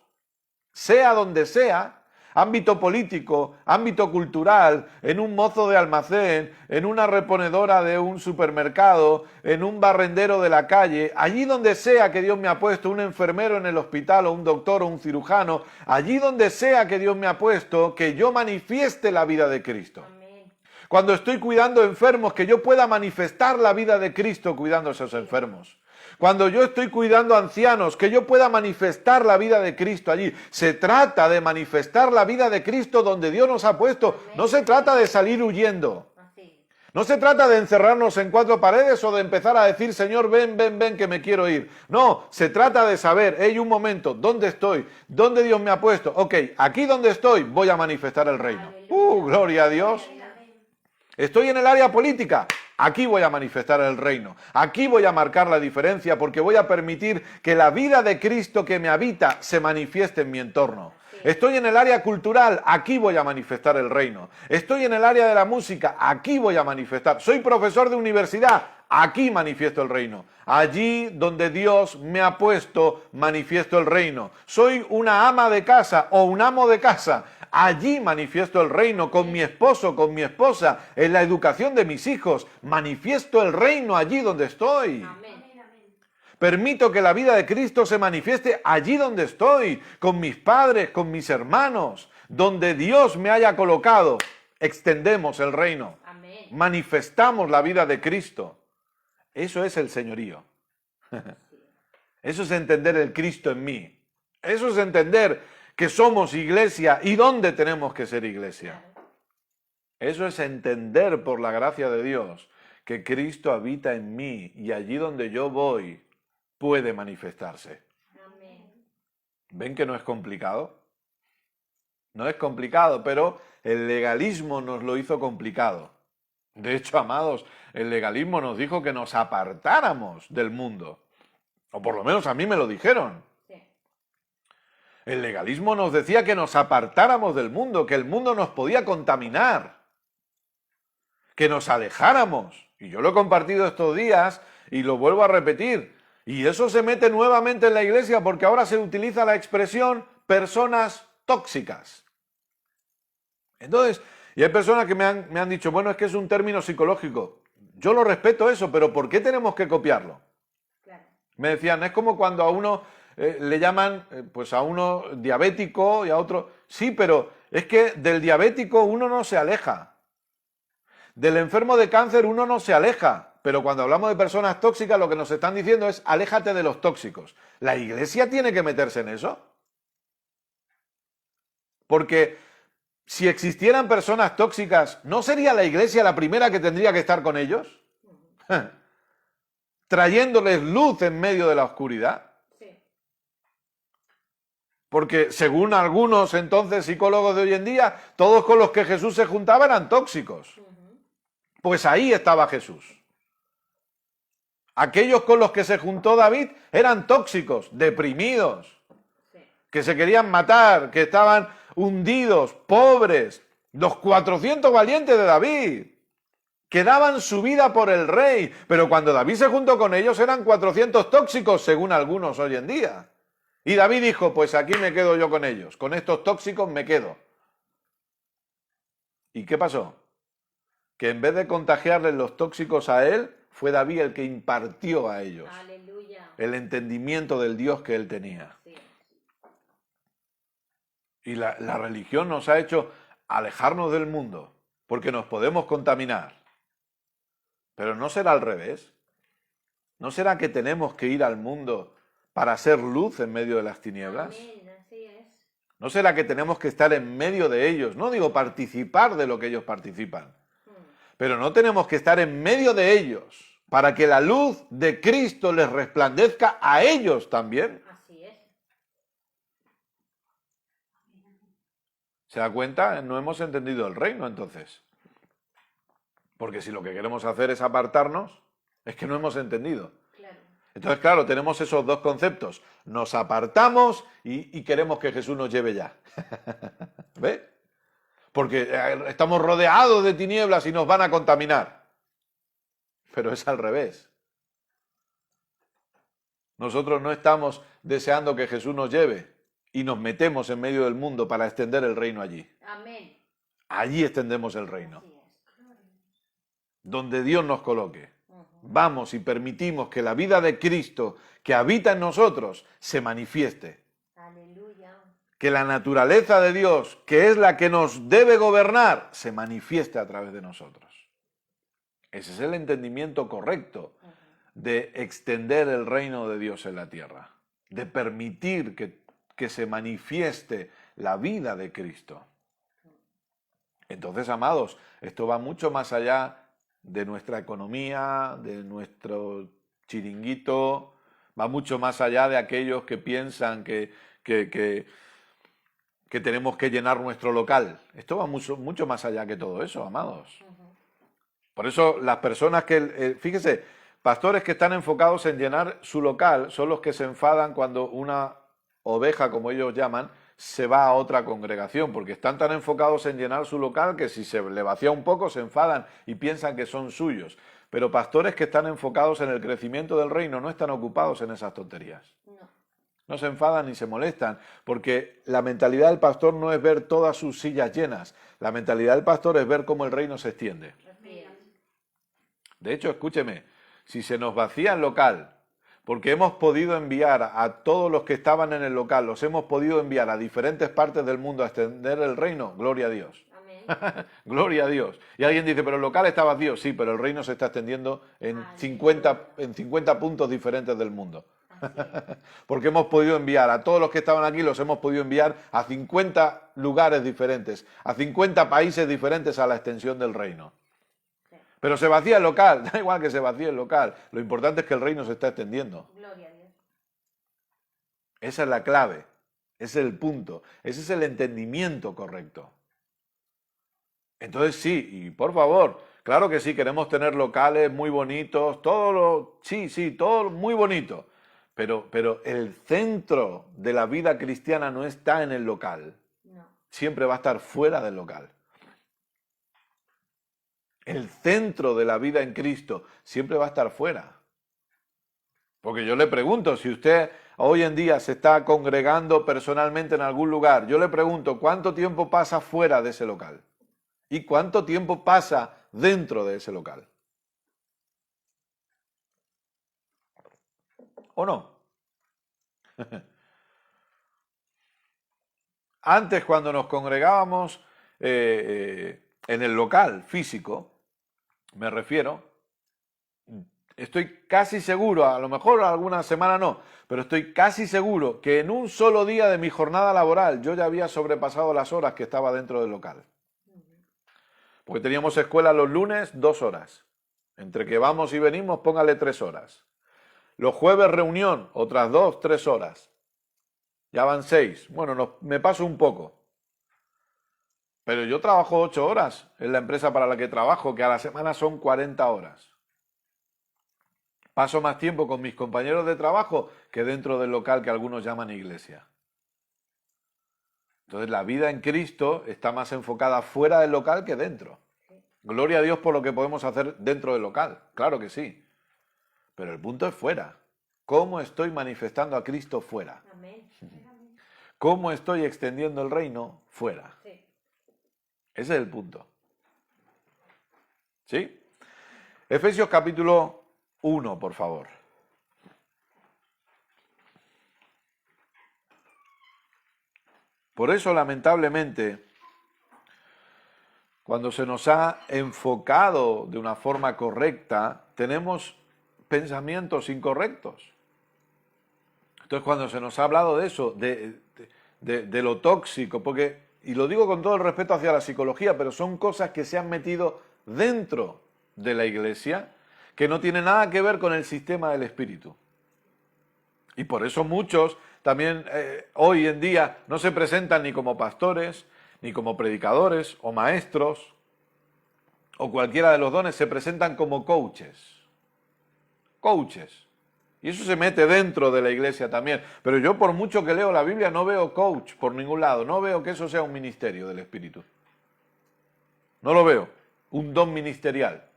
sea donde sea, ámbito político, ámbito cultural, en un mozo de almacén, en una reponedora de un supermercado, en un barrendero de la calle, allí donde sea que Dios me ha puesto, un enfermero en el hospital o un doctor o un cirujano, allí donde sea que Dios me ha puesto, que yo manifieste la vida de Cristo. Amén. Cuando estoy cuidando enfermos, que yo pueda manifestar la vida de Cristo cuidando a esos enfermos. Cuando yo estoy cuidando ancianos, que yo pueda manifestar la vida de Cristo allí. Se trata de manifestar la vida de Cristo donde Dios nos ha puesto. No se trata de salir huyendo. Así. No se trata de encerrarnos en cuatro paredes o de empezar a decir, Señor, ven, que me quiero ir. No, se trata de saber, hey, un momento, ¿dónde estoy? ¿Dónde Dios me ha puesto? Ok, aquí donde estoy voy a manifestar el reino. Gloria a Dios. Estoy en el área política, aquí voy a manifestar el reino, aquí voy a marcar la diferencia porque voy a permitir que la vida de Cristo que me habita se manifieste en mi entorno. Estoy en el área cultural, aquí voy a manifestar el reino. Estoy en el área de la música, aquí voy a manifestar. Soy profesor de universidad, aquí manifiesto el reino. Allí donde Dios me ha puesto, manifiesto el reino. Soy una ama de casa o un amo de casa. Allí manifiesto el reino con mi esposo, con mi esposa, en la educación de mis hijos. Manifiesto el reino allí donde estoy. Amén. Permito que la vida de Cristo se manifieste allí donde estoy, con mis padres, con mis hermanos, donde Dios me haya colocado. Extendemos el reino. Amén. Manifestamos la vida de Cristo. Eso es el señorío. Eso es entender el Cristo en mí. Eso es entender que somos iglesia y dónde tenemos que ser iglesia. Eso es entender por la gracia de Dios que Cristo habita en mí y allí donde yo voy puede manifestarse. Amén. ¿Ven que no es complicado? No es complicado, pero el legalismo nos lo hizo complicado. De hecho, amados, el legalismo nos dijo que nos apartáramos del mundo. O por lo menos a mí me lo dijeron. Sí. El legalismo nos decía que nos apartáramos del mundo, que el mundo nos podía contaminar, que nos alejáramos. Y yo lo he compartido estos días y lo vuelvo a repetir. Y eso se mete nuevamente en la iglesia porque ahora se utiliza la expresión personas tóxicas. Entonces, y hay personas que me han dicho, bueno, es que es un término psicológico. Yo lo respeto eso, pero ¿por qué tenemos que copiarlo? Claro. Me decían, es como cuando a uno le llaman, pues a uno diabético y a otro... Sí, pero es que del diabético uno no se aleja. Del enfermo de cáncer uno no se aleja. Pero cuando hablamos de personas tóxicas, lo que nos están diciendo es aléjate de los tóxicos. ¿La iglesia tiene que meterse en eso? Porque si existieran personas tóxicas, ¿no sería la iglesia la primera que tendría que estar con ellos? Trayéndoles luz en medio de la oscuridad. Sí. Porque según algunos entonces psicólogos de hoy en día, todos con los que Jesús se juntaba eran tóxicos. Pues ahí estaba Jesús. Aquellos con los que se juntó David eran tóxicos, deprimidos, Sí. que se querían matar, que estaban hundidos, pobres. Los 400 valientes de David, que daban su vida por el rey. Pero cuando David se juntó con ellos eran 400 tóxicos, según algunos hoy en día. Y David dijo, pues aquí me quedo yo con ellos, con estos tóxicos me quedo. ¿Y qué pasó? Que en vez de contagiarles los tóxicos a él, fue David el que impartió a ellos Aleluya. el entendimiento del Dios que él tenía. Así es. Y la religión nos ha hecho alejarnos del mundo, porque nos podemos contaminar. Pero ¿no será al revés? ¿No será que tenemos que ir al mundo para ser luz en medio de las tinieblas? Amén, así es. ¿No será que tenemos que estar en medio de ellos? No digo participar de lo que ellos participan, pero no tenemos que estar en medio de ellos para que la luz de Cristo les resplandezca a ellos también. Así es. ¿Se da cuenta? No hemos entendido el reino entonces. Porque si lo que queremos hacer es apartarnos, es que no hemos entendido. Claro. Entonces, claro, tenemos esos dos conceptos. Nos apartamos y queremos que Jesús nos lleve ya. ¿Ve? Porque estamos rodeados de tinieblas y nos van a contaminar. Pero es al revés. Nosotros no estamos deseando que Jesús nos lleve y nos metemos en medio del mundo para extender el reino allí. Amén. Allí extendemos el reino. Así es. Donde Dios nos coloque. Vamos y permitimos que la vida de Cristo que habita en nosotros se manifieste. Aleluya. Que la naturaleza de Dios, que es la que nos debe gobernar, se manifieste a través de nosotros. Ese es el entendimiento correcto de extender el reino de Dios en la tierra, de permitir que se manifieste la vida de Cristo. Entonces, amados, esto va mucho más allá de nuestra economía, de nuestro chiringuito, va mucho más allá de aquellos que piensan que tenemos que llenar nuestro local. Esto va mucho más allá que todo eso, amados. Por eso las personas que, fíjese, pastores que están enfocados en llenar su local son los que se enfadan cuando una oveja, como ellos llaman, se va a otra congregación, porque están tan enfocados en llenar su local que si se le vacía un poco se enfadan y piensan que son suyos. Pero pastores que están enfocados en el crecimiento del reino no están ocupados en esas tonterías. No se enfadan ni se molestan, porque la mentalidad del pastor no es ver todas sus sillas llenas. La mentalidad del pastor es ver cómo el reino se extiende. Así es. De hecho, escúcheme, si se nos vacía el local, porque hemos podido enviar a todos los que estaban en el local, los hemos podido enviar a diferentes partes del mundo a extender el reino, gloria a Dios. Amén. Gloria a Dios. Y alguien dice, pero el local está vacío. Sí, pero el reino se está extendiendo en 50 puntos diferentes del mundo. Porque hemos podido enviar a todos los que estaban aquí, los hemos podido enviar a 50 lugares diferentes, a 50 países diferentes a la extensión del reino. Pero se vacía el local, da igual que se vacíe el local, lo importante es que el reino se está extendiendo. Gloria a Dios. Esa es la clave, ese es el punto, ese es el entendimiento correcto. Entonces sí, y por favor, claro que sí, queremos tener locales muy bonitos, todo muy bonito, pero el centro de la vida cristiana no está en el local, No. siempre va a estar fuera del local. El centro de la vida en Cristo siempre va a estar fuera. Porque yo le pregunto, si usted hoy en día se está congregando personalmente en algún lugar, yo le pregunto, ¿cuánto tiempo pasa fuera de ese local? ¿Y cuánto tiempo pasa dentro de ese local? ¿O no? Antes, cuando nos congregábamos en el local físico, me refiero, Estoy casi seguro, a lo mejor alguna semana no, pero estoy casi seguro que en un solo día de mi jornada laboral yo ya había sobrepasado las horas que estaba dentro del local. Porque teníamos escuela los lunes 2 horas. Entre que vamos y venimos, póngale 3 horas. Los jueves reunión, otras 2, 3 horas. Ya van 6. Bueno, me paso un poco. Pero yo trabajo 8 horas en la empresa para la que trabajo, que a la semana son 40 horas. Paso más tiempo con mis compañeros de trabajo que dentro del local que algunos llaman iglesia. Entonces la vida en Cristo está más enfocada fuera del local que dentro. Gloria a Dios por lo que podemos hacer dentro del local, claro que sí. Pero el punto es fuera. ¿Cómo estoy manifestando a Cristo fuera? Amén. ¿Cómo estoy extendiendo el reino fuera? Sí. Ese es el punto. ¿Sí? Efesios capítulo 1, por favor. Por eso, lamentablemente, cuando se nos ha enfocado de una forma correcta, tenemos pensamientos incorrectos. Entonces, cuando se nos ha hablado de eso, de lo tóxico, porque, y lo digo con todo el respeto hacia la psicología, pero son cosas que se han metido dentro de la iglesia, que no tienen nada que ver con el sistema del espíritu. Y por eso muchos también hoy en día no se presentan ni como pastores, ni como predicadores o maestros, o cualquiera de los dones, se presentan como coaches. Coaches. Y eso se mete dentro de la iglesia también. Pero yo, por mucho que leo la Biblia, no veo coach por ningún lado. No veo que eso sea un ministerio del Espíritu. No lo veo. Un don ministerial.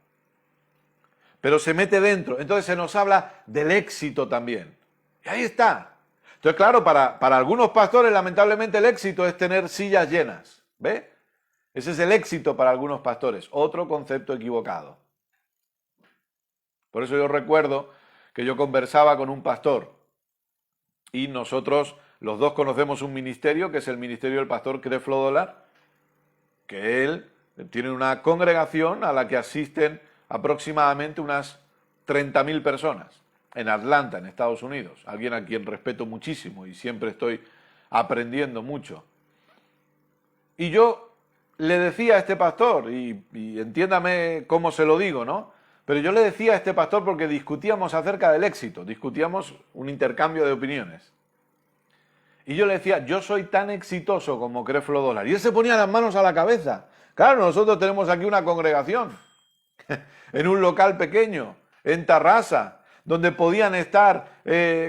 Pero se mete dentro. Entonces se nos habla del éxito también. Y ahí está. Entonces, claro, para algunos pastores, lamentablemente, el éxito es tener sillas llenas. ¿Ve? Ese es el éxito para algunos pastores. Otro concepto equivocado. Por eso yo recuerdo que yo conversaba con un pastor y nosotros los dos conocemos un ministerio, que es el ministerio del pastor Creflo Dollar, que él tiene una congregación a la que asisten aproximadamente unas 30.000 personas en Atlanta, en Estados Unidos. Alguien a quien respeto muchísimo y siempre estoy aprendiendo mucho. Y yo le decía a este pastor, y entiéndame cómo se lo digo, ¿no? Pero yo le decía a este pastor porque discutíamos acerca del éxito, discutíamos un intercambio de opiniones. Y yo le decía, yo soy tan exitoso como Creflo Dollar. Y él se ponía las manos a la cabeza. Claro, nosotros tenemos aquí una congregación, en un local pequeño, en Tarrasa, donde podían estar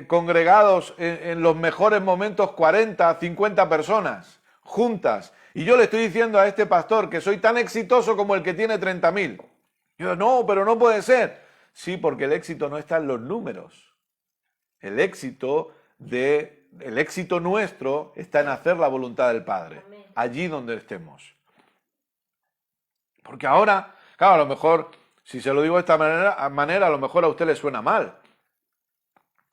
congregados en los mejores momentos 40, 50 personas, juntas. Y yo le estoy diciendo a este pastor que soy tan exitoso como el que tiene 30.000. Yo, no, pero no puede ser. Sí, porque el éxito no está en los números. El éxito nuestro está en hacer la voluntad del Padre, allí donde estemos. Porque ahora, claro, a lo mejor, si se lo digo de esta manera, a lo mejor a usted le suena mal.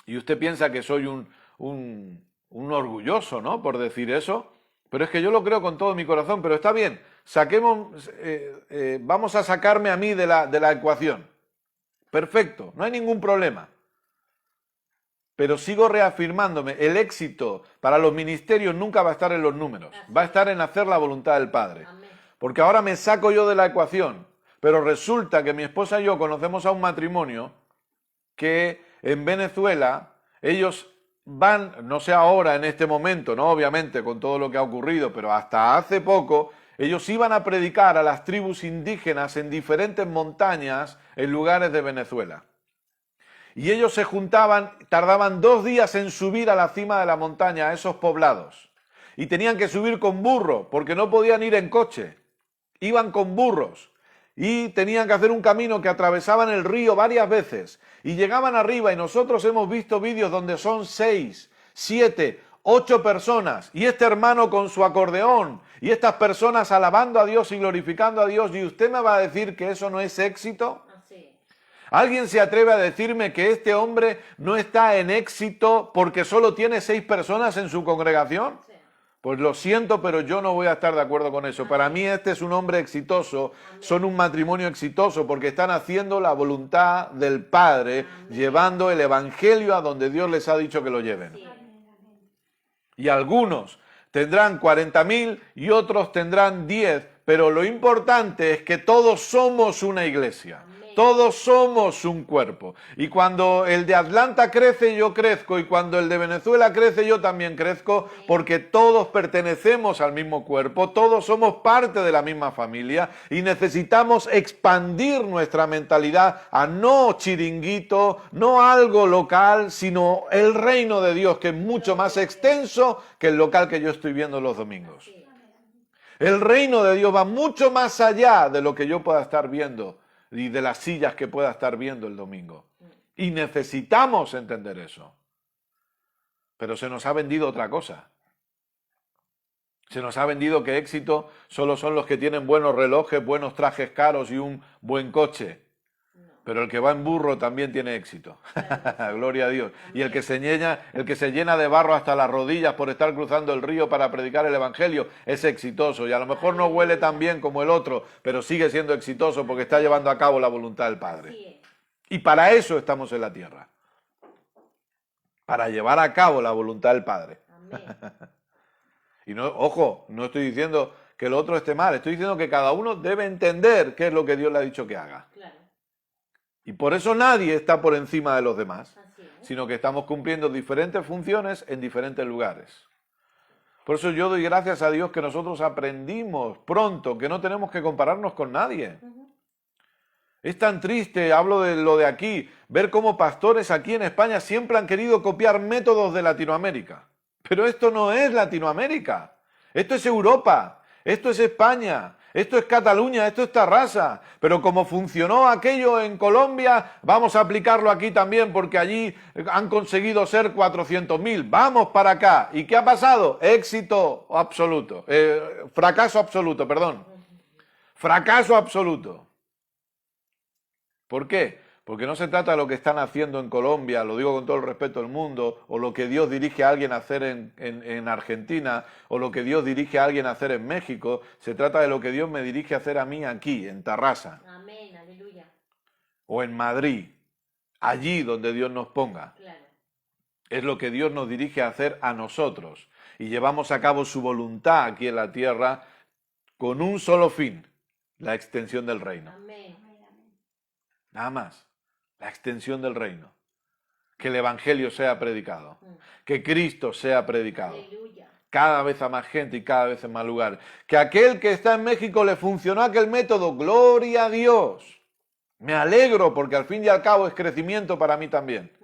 Y usted piensa que soy un orgulloso, ¿no? Por decir eso. Pero es que yo lo creo con todo mi corazón. Pero está bien, vamos a sacarme a mí de la ecuación. Perfecto, no hay ningún problema. Pero sigo reafirmándome, el éxito para los ministerios nunca va a estar en los números. Va a estar en hacer la voluntad del Padre. Porque ahora me saco yo de la ecuación. Pero resulta que mi esposa y yo conocemos a un matrimonio que en Venezuela, ellos van, no sé ahora en este momento, ¿no? Obviamente con todo lo que ha ocurrido, pero hasta hace poco, ellos iban a predicar a las tribus indígenas en diferentes montañas en lugares de Venezuela. Y ellos se juntaban, tardaban 2 días en subir a la cima de la montaña, a esos poblados. Y tenían que subir con burro, porque no podían ir en coche. Iban con burros. Y tenían que hacer un camino que atravesaban el río varias veces. Y llegaban arriba, y nosotros hemos visto vídeos donde son 6, 7, 8 personas. Y este hermano con su acordeón. Y estas personas alabando a Dios y glorificando a Dios. ¿Y usted me va a decir que eso no es éxito? ¿Alguien se atreve a decirme que este hombre no está en éxito porque solo tiene 6 personas en su congregación? Pues lo siento, pero yo no voy a estar de acuerdo con eso. Para mí este es un hombre exitoso, son un matrimonio exitoso porque están haciendo la voluntad del Padre, llevando el Evangelio a donde Dios les ha dicho que lo lleven. Sí. Y algunos tendrán 40.000 y otros tendrán 10, pero lo importante es que todos somos una iglesia. Todos somos un cuerpo. Y cuando el de Atlanta crece, yo crezco. Y cuando el de Venezuela crece, yo también crezco. Porque todos pertenecemos al mismo cuerpo. Todos somos parte de la misma familia. Y necesitamos expandir nuestra mentalidad a no chiringuito, no algo local, sino el reino de Dios, que es mucho más extenso que el local que yo estoy viendo los domingos. El reino de Dios va mucho más allá de lo que yo pueda estar viendo y de las sillas que pueda estar viendo el domingo. Y necesitamos entender eso. Pero se nos ha vendido otra cosa. Se nos ha vendido que éxito solo son los que tienen buenos relojes, buenos trajes caros y un buen coche. Pero el que va en burro también tiene éxito. Gloria a Dios. Y el que se llena de barro hasta las rodillas por estar cruzando el río para predicar el Evangelio es exitoso. Y a lo mejor no huele tan bien como el otro, pero sigue siendo exitoso porque está llevando a cabo la voluntad del Padre. Y para eso estamos en la tierra. Para llevar a cabo la voluntad del Padre. Y no, ojo, no estoy diciendo que el otro esté mal. Estoy diciendo que cada uno debe entender qué es lo que Dios le ha dicho que haga. Claro. Y por eso nadie está por encima de los demás, Así es. sino que estamos cumpliendo diferentes funciones en diferentes lugares. Por eso yo doy gracias a Dios que nosotros aprendimos pronto que no tenemos que compararnos con nadie. Es tan triste, hablo de lo de aquí, ver cómo pastores aquí en España siempre han querido copiar métodos de Latinoamérica. Pero esto no es Latinoamérica, esto es Europa, esto es España. Esto es Cataluña, esto es Tarrasa, pero como funcionó aquello en Colombia, vamos a aplicarlo aquí también porque allí han conseguido ser 400.000. Vamos para acá. ¿Y qué ha pasado? Éxito absoluto, fracaso absoluto, perdón. Fracaso absoluto. ¿Por qué? Porque no se trata de lo que están haciendo en Colombia, lo digo con todo el respeto del mundo, o lo que Dios dirige a alguien a hacer en Argentina, o lo que Dios dirige a alguien a hacer en México. Se trata de lo que Dios me dirige a hacer a mí aquí, en Tarrasa. Amén, aleluya. O en Madrid, allí donde Dios nos ponga. Claro. Es lo que Dios nos dirige a hacer a nosotros. Y llevamos a cabo su voluntad aquí en la tierra con un solo fin, la extensión del reino. Amén. Nada más. La extensión del reino. Que el Evangelio sea predicado. Que Cristo sea predicado. Aleluya. Cada vez a más gente y cada vez en más lugar. Que aquel que está en México le funcionó aquel método. ¡Gloria a Dios! Me alegro porque al fin y al cabo es crecimiento para mí también.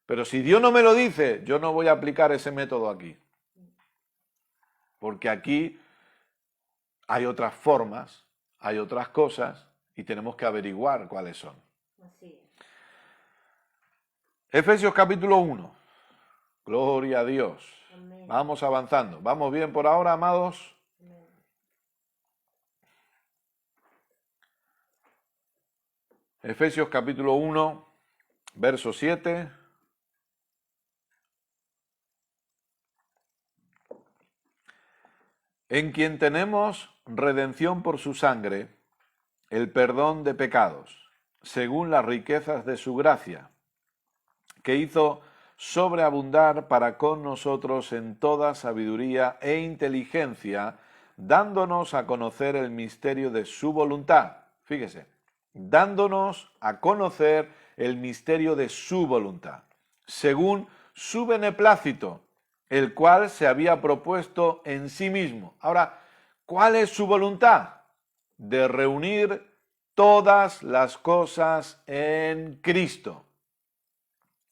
Pero si Dios no me lo dice, yo no voy a aplicar ese método aquí. Porque aquí hay otras formas, hay otras cosas y tenemos que averiguar cuáles son. Así es. Efesios capítulo 1. Gloria a Dios. Amén. Vamos avanzando. ¿Vamos bien por ahora, amados? Amén. Efesios capítulo 1, verso 7. En quien tenemos redención por su sangre, el perdón de pecados, según las riquezas de su gracia, que hizo sobreabundar para con nosotros en toda sabiduría e inteligencia, dándonos a conocer el misterio de su voluntad. Fíjese, dándonos a conocer el misterio de su voluntad, según su beneplácito, el cual se había propuesto en sí mismo. Ahora, ¿cuál es su voluntad? De reunir todas las cosas en Cristo,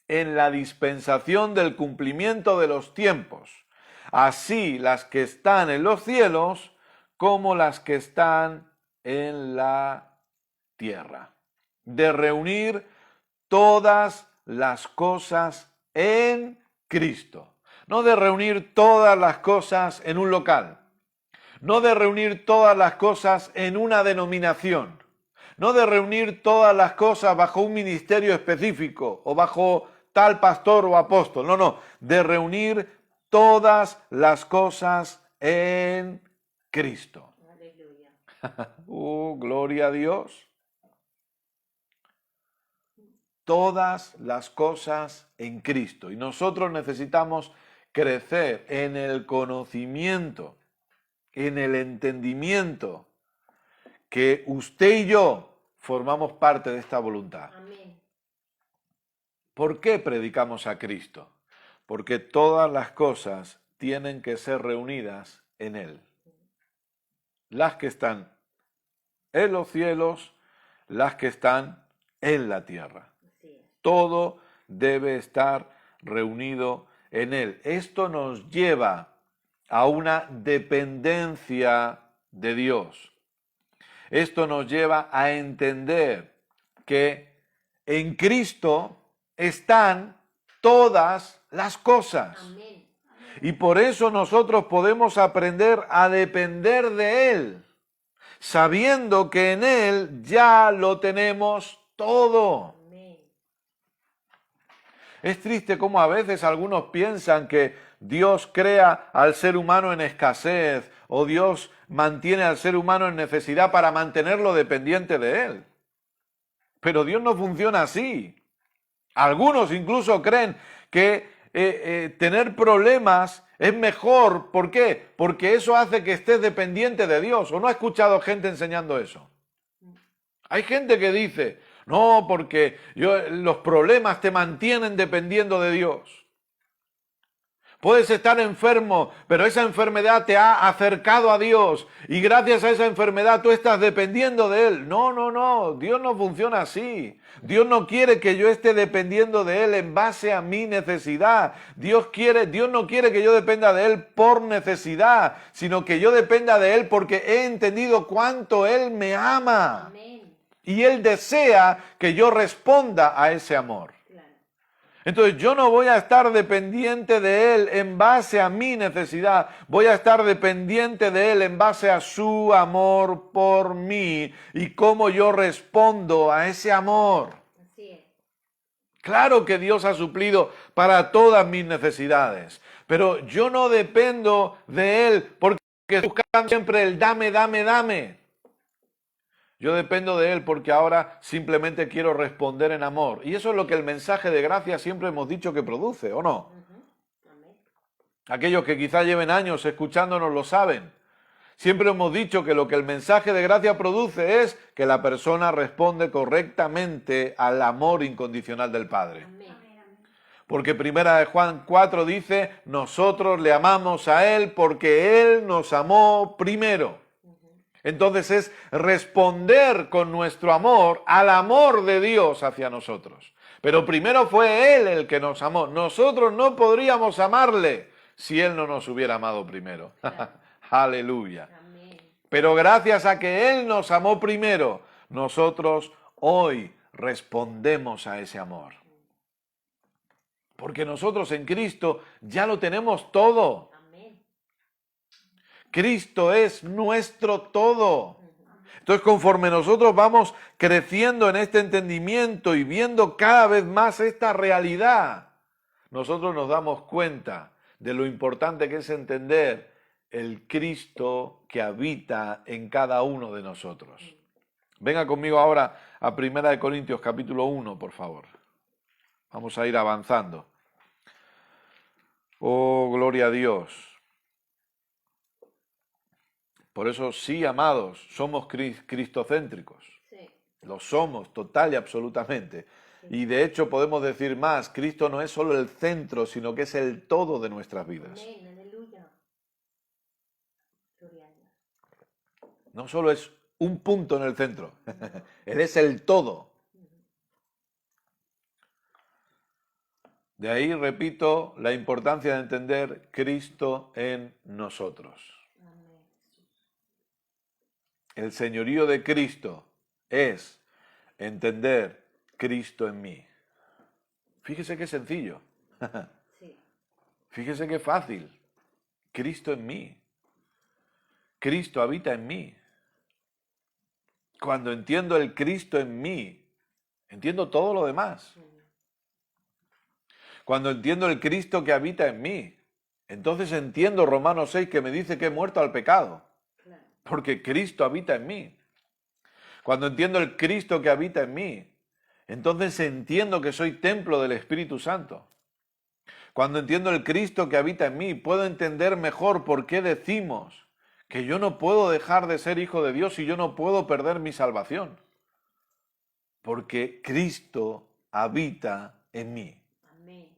en la dispensación del cumplimiento de los tiempos, así las que están en los cielos como las que están en la tierra. De reunir todas las cosas en Cristo. No de reunir todas las cosas en un local. No de reunir todas las cosas en una denominación. No de reunir todas las cosas bajo un ministerio específico o bajo tal pastor o apóstol. No, de reunir todas las cosas en Cristo. Aleluya. Gloria a Dios. Todas las cosas en Cristo. Y nosotros necesitamos crecer en el conocimiento, en el entendimiento, que usted y yo formamos parte de esta voluntad. Amén. ¿Por qué predicamos a Cristo? Porque todas las cosas tienen que ser reunidas en Él. Las que están en los cielos, las que están en la tierra. Así es. Todo debe estar reunido en Él. Esto nos lleva a una dependencia de Dios. Esto nos lleva a entender que en Cristo están todas las cosas. Amén. Y por eso nosotros podemos aprender a depender de Él, sabiendo que en Él ya lo tenemos todo. Amén. Es triste cómo a veces algunos piensan que Dios crea al ser humano en escasez o Dios mantiene al ser humano en necesidad para mantenerlo dependiente de Él. Pero Dios no funciona así. Algunos incluso creen que tener problemas es mejor. ¿Por qué? Porque eso hace que estés dependiente de Dios. ¿O no ha escuchado gente enseñando eso? Hay gente que dice, no, porque los problemas te mantienen dependiendo de Dios. Puedes estar enfermo, pero esa enfermedad te ha acercado a Dios y gracias a esa enfermedad tú estás dependiendo de Él. No, no, no, Dios no funciona así. Dios no quiere que yo esté dependiendo de Él en base a mi necesidad. Dios no quiere que yo dependa de Él por necesidad, sino que yo dependa de Él porque he entendido cuánto Él me ama. Amén. Y Él desea que yo responda a ese amor. Claro. Entonces yo no voy a estar dependiente de Él en base a mi necesidad, voy a estar dependiente de Él en base a su amor por mí y cómo yo respondo a ese amor. Así es. Claro que Dios ha suplido para todas mis necesidades, pero yo no dependo de Él porque buscan siempre el dame, dame, dame. Yo dependo de Él porque ahora simplemente quiero responder en amor. Y eso es lo que el mensaje de gracia siempre hemos dicho que produce, ¿o no? Amén. Aquellos que quizá lleven años escuchándonos lo saben. Siempre hemos dicho que lo que el mensaje de gracia produce es que la persona responde correctamente al amor incondicional del Padre. Amén. Porque primera de Juan 4 dice, nosotros le amamos a Él porque Él nos amó primero. Entonces es responder con nuestro amor al amor de Dios hacia nosotros. Pero primero fue Él el que nos amó. Nosotros no podríamos amarle si Él no nos hubiera amado primero. Aleluya. Amén. Pero gracias a que Él nos amó primero, nosotros hoy respondemos a ese amor. Porque nosotros en Cristo ya lo tenemos todo. Amén. Cristo es nuestro todo. Entonces, conforme nosotros vamos creciendo en este entendimiento y viendo cada vez más esta realidad, nosotros nos damos cuenta de lo importante que es entender el Cristo que habita en cada uno de nosotros. Venga conmigo ahora a 1 Corintios capítulo 1, por favor. Vamos a ir avanzando. Oh, gloria a Dios. Por eso sí, amados, somos cristocéntricos. Sí. Lo somos total y absolutamente. Y de hecho podemos decir más, Cristo no es solo el centro, sino que es el todo de nuestras vidas. Amén. Aleluya. Gloria a Dios. No solo es un punto en el centro, Él es el todo. De ahí, repito, la importancia de entender Cristo en nosotros. Amén. El señorío de Cristo es entender Cristo en mí. Fíjese qué sencillo. Sí. Fíjese qué fácil. Cristo en mí. Cristo habita en mí. Cuando entiendo el Cristo en mí, entiendo todo lo demás. Cuando entiendo el Cristo que habita en mí, entonces entiendo Romanos 6 que me dice que he muerto al pecado, Claro. porque Cristo habita en mí. Cuando entiendo el Cristo que habita en mí, entonces entiendo que soy templo del Espíritu Santo. Cuando entiendo el Cristo que habita en mí, puedo entender mejor por qué decimos que yo no puedo dejar de ser hijo de Dios y yo no puedo perder mi salvación. Porque Cristo habita en mí. Amén.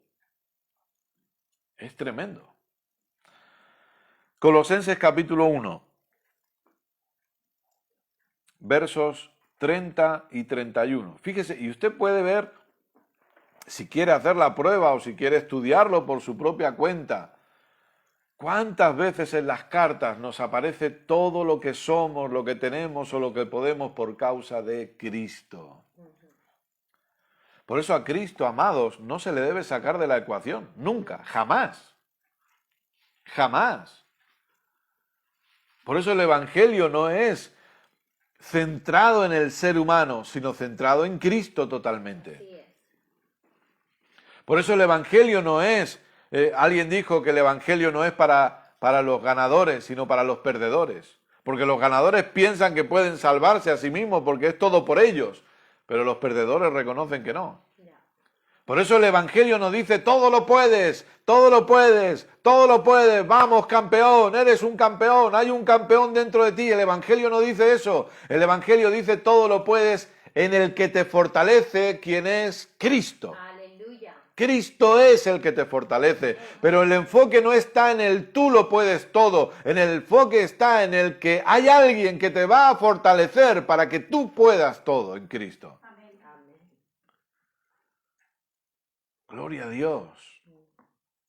Es tremendo. Colosenses capítulo 1, versos 30 y 31. Fíjese, y usted puede ver, si quiere hacer la prueba o si quiere estudiarlo por su propia cuenta, cuántas veces en las cartas nos aparece todo lo que somos, lo que tenemos o lo que podemos por causa de Cristo. Por eso a Cristo, amados, no se le debe sacar de la ecuación, nunca, jamás. Jamás. Por eso el Evangelio no es centrado en el ser humano, sino centrado en Cristo totalmente. Así es. Por eso el Evangelio no es, alguien dijo que el Evangelio no es para los ganadores, sino para los perdedores. Porque los ganadores piensan que pueden salvarse a sí mismos porque es todo por ellos, pero los perdedores reconocen que no. Ya. Por eso el Evangelio nos dice, todo lo puedes, todo lo puedes, todo lo puedes, vamos campeón, eres un campeón, hay un campeón dentro de ti. El Evangelio no dice eso, el Evangelio dice todo lo puedes en el que te fortalece, quien es Cristo. Aleluya. Cristo es el que te fortalece, pero el enfoque no está en el tú lo puedes todo, en el enfoque está en el que hay alguien que te va a fortalecer para que tú puedas todo en Cristo. Amén. Amén. Gloria a Dios.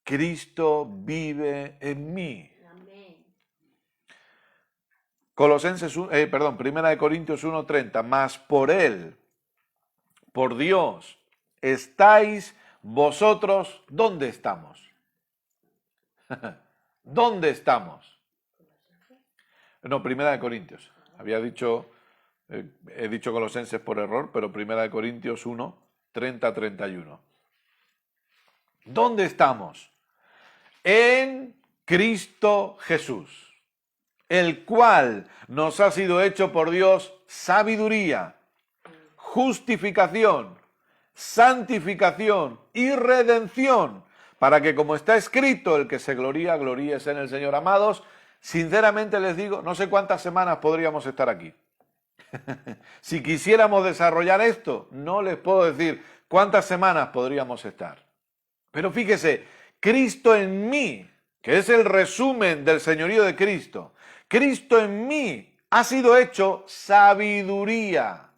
Cristo vive en mí. Amén. Primera de Corintios 1:30, mas por Él, por Dios, estáis vosotros, ¿dónde estamos? ¿Dónde estamos? No, Primera de Corintios. He dicho Colosenses por error, pero Primera de Corintios 1:30-31. ¿Dónde estamos? En Cristo Jesús, el cual nos ha sido hecho por Dios sabiduría, justificación, santificación y redención, para que, como está escrito, el que se gloría, gloríese en el Señor. Amados, sinceramente les digo, no sé cuántas semanas podríamos estar aquí. Si quisiéramos desarrollar esto, no les puedo decir cuántas semanas podríamos estar. Pero fíjese, Cristo en mí, que es el resumen del señorío de Cristo, Cristo en mí ha sido hecho sabiduría.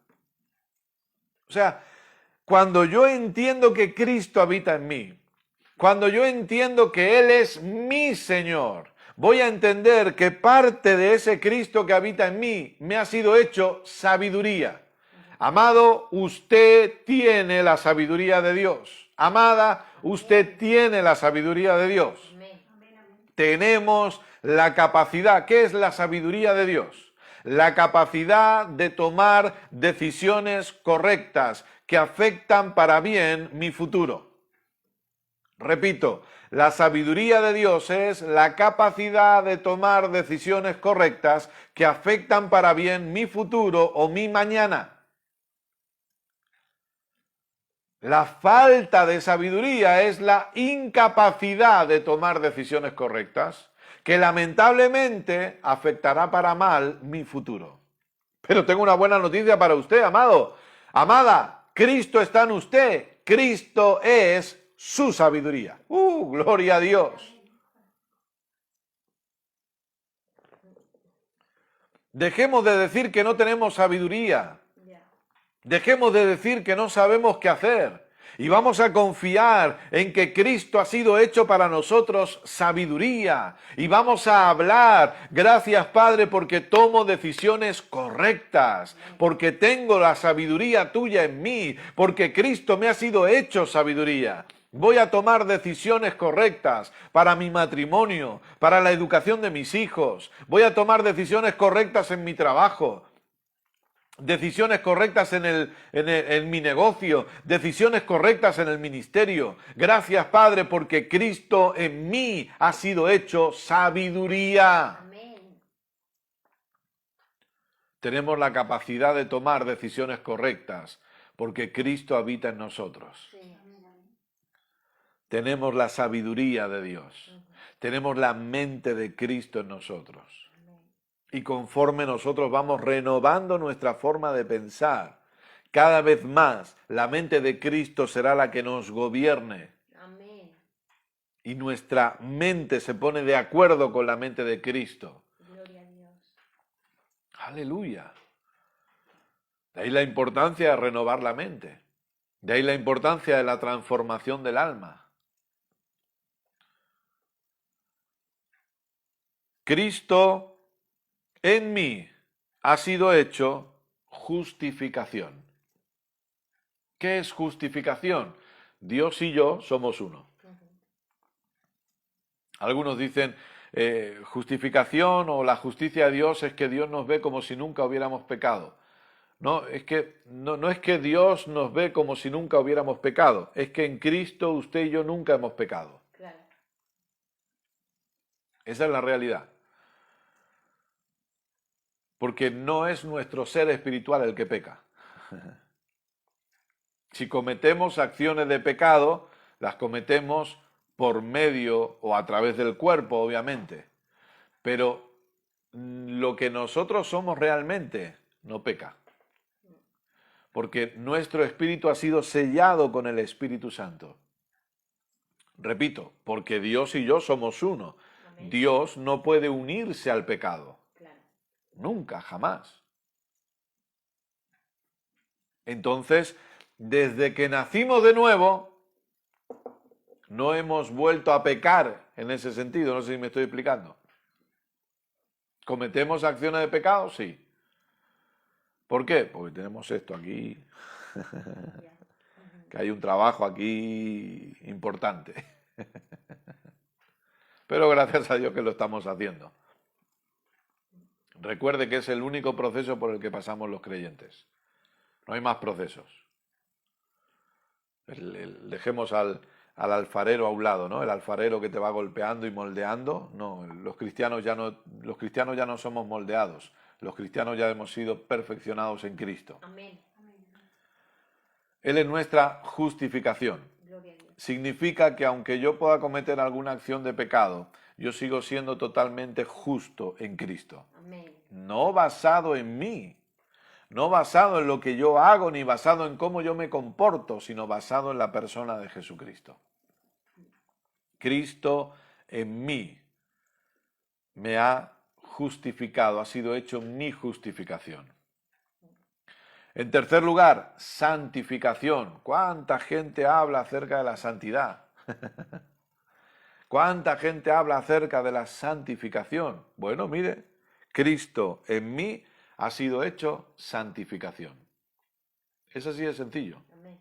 O sea, cuando yo entiendo que Cristo habita en mí, cuando yo entiendo que Él es mi Señor, voy a entender que parte de ese Cristo que habita en mí me ha sido hecho sabiduría. Amado, usted tiene la sabiduría de Dios. Amada, usted tiene la sabiduría de Dios. Amén. Tenemos la capacidad. ¿Qué es la sabiduría de Dios? La capacidad de tomar decisiones correctas que afectan para bien mi futuro. Repito, la sabiduría de Dios es la capacidad de tomar decisiones correctas que afectan para bien mi futuro o mi mañana. La falta de sabiduría es la incapacidad de tomar decisiones correctas, que lamentablemente afectará para mal mi futuro. Pero tengo una buena noticia para usted, amado. Amada, Cristo está en usted. Cristo es su sabiduría. Gloria a Dios. Dejemos de decir que no tenemos sabiduría. Ya. Dejemos de decir que no sabemos qué hacer y vamos a confiar en que Cristo ha sido hecho para nosotros sabiduría y vamos a hablar, gracias Padre porque tomo decisiones correctas, porque tengo la sabiduría tuya en mí, porque Cristo me ha sido hecho sabiduría. Voy a tomar decisiones correctas para mi matrimonio, para la educación de mis hijos, voy a tomar decisiones correctas en mi trabajo. decisiones correctas en mi negocio, decisiones correctas en el ministerio. Gracias, Padre, porque Cristo en mí ha sido hecho sabiduría. Amén. Tenemos la capacidad de tomar decisiones correctas porque Cristo habita en nosotros. Sí. Tenemos la sabiduría de Dios. Tenemos la mente de Cristo en nosotros. Amén. Y conforme nosotros vamos renovando nuestra forma de pensar, cada vez más la mente de Cristo será la que nos gobierne. Amén. Y nuestra mente se pone de acuerdo con la mente de Cristo. Gloria a Dios. Aleluya. De ahí la importancia de renovar la mente. De ahí la importancia de la transformación del alma. Cristo en mí ha sido hecho justificación. ¿Qué es justificación? Dios y yo somos uno. Algunos dicen justificación o la justicia de Dios es que Dios nos ve como si nunca hubiéramos pecado. No, es que no es que Dios nos ve como si nunca hubiéramos pecado, es que en Cristo usted y yo nunca hemos pecado. Claro. Esa es la realidad. Porque no es nuestro ser espiritual el que peca. Si cometemos acciones de pecado, las cometemos por medio o a través del cuerpo, obviamente. Pero lo que nosotros somos realmente no peca. Porque nuestro espíritu ha sido sellado con el Espíritu Santo. Repito, porque Dios y yo somos uno. Amén. Dios no puede unirse al pecado. Claro. Nunca, jamás. Entonces, desde que nacimos de nuevo, no hemos vuelto a pecar en ese sentido. No sé si me estoy explicando. ¿Cometemos acciones de pecado? Sí. ¿Por qué? Porque tenemos esto aquí, Ya. que hay un trabajo aquí importante. Pero gracias a Dios que lo estamos haciendo. Recuerde que es el único proceso por el que pasamos los creyentes. No hay más procesos. Dejemos al alfarero a un lado, ¿no? El alfarero que te va golpeando y moldeando. No, los cristianos ya no somos moldeados. Los cristianos ya hemos sido perfeccionados en Cristo. Amén. Él es nuestra justificación. Gloria a Dios. Significa que aunque yo pueda cometer alguna acción de pecado, yo sigo siendo totalmente justo en Cristo. Amén. No basado en mí, no basado en lo que yo hago, ni basado en cómo yo me comporto, sino basado en la persona de Jesucristo. Cristo en mí me ha justificado, ha sido hecho mi justificación. En tercer lugar, santificación. ¿Cuánta gente habla acerca de la santidad? ¿Cuánta gente habla acerca de la santificación? Bueno, mire, Cristo en mí ha sido hecho santificación. Es así de sencillo. Amén.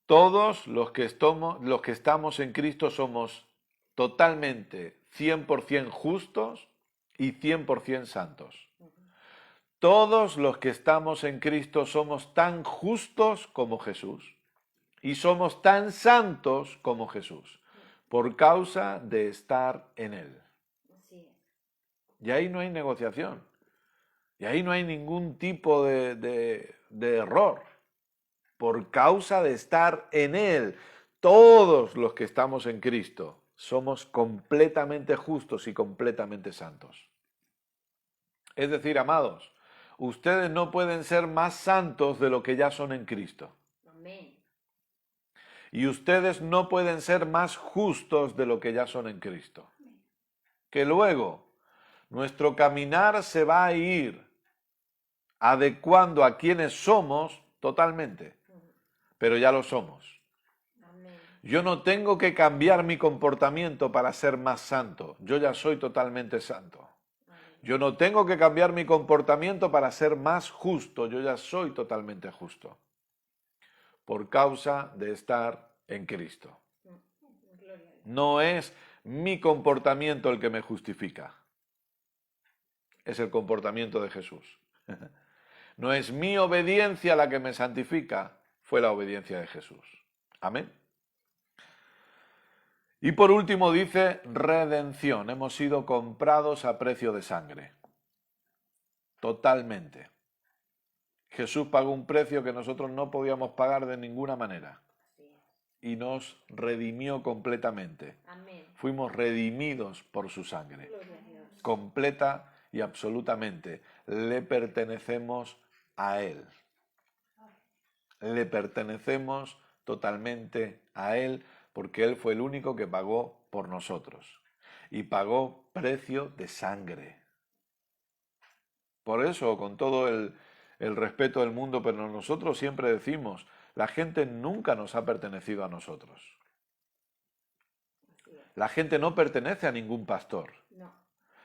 Todos los que estamos en Cristo somos totalmente 100% justos y 100% santos. Todos los que estamos en Cristo somos tan justos como Jesús y somos tan santos como Jesús por causa de estar en Él. Así es. Y ahí no hay negociación. Y ahí no hay ningún tipo de error. Por causa de estar en Él, todos los que estamos en Cristo somos completamente justos y completamente santos. Es decir, amados, ustedes no pueden ser más santos de lo que ya son en Cristo. Amén. Y ustedes no pueden ser más justos de lo que ya son en Cristo. Que luego nuestro caminar se va a ir adecuando a quienes somos totalmente, pero ya lo somos. Amén. Yo no tengo que cambiar mi comportamiento para ser más santo, yo ya soy totalmente santo. Yo no tengo que cambiar mi comportamiento para ser más justo, yo ya soy totalmente justo. Por causa de estar en Cristo. Gloria a Dios. No es mi comportamiento el que me justifica. Es el comportamiento de Jesús. No es mi obediencia la que me santifica, fue la obediencia de Jesús. Amén. Y por último dice redención. Hemos sido comprados a precio de sangre. Totalmente. Jesús pagó un precio que nosotros no podíamos pagar de ninguna manera. Y nos redimió completamente. Amén. Fuimos redimidos por su sangre. Gloria a Dios. Completa y absolutamente. Le pertenecemos a Él. Le pertenecemos totalmente a Él porque Él fue el único que pagó por nosotros. Y pagó precio de sangre. Por eso, con todo el respeto del mundo, pero nosotros siempre decimos, la gente nunca nos ha pertenecido a nosotros. Así es. La gente no pertenece a ningún pastor. No,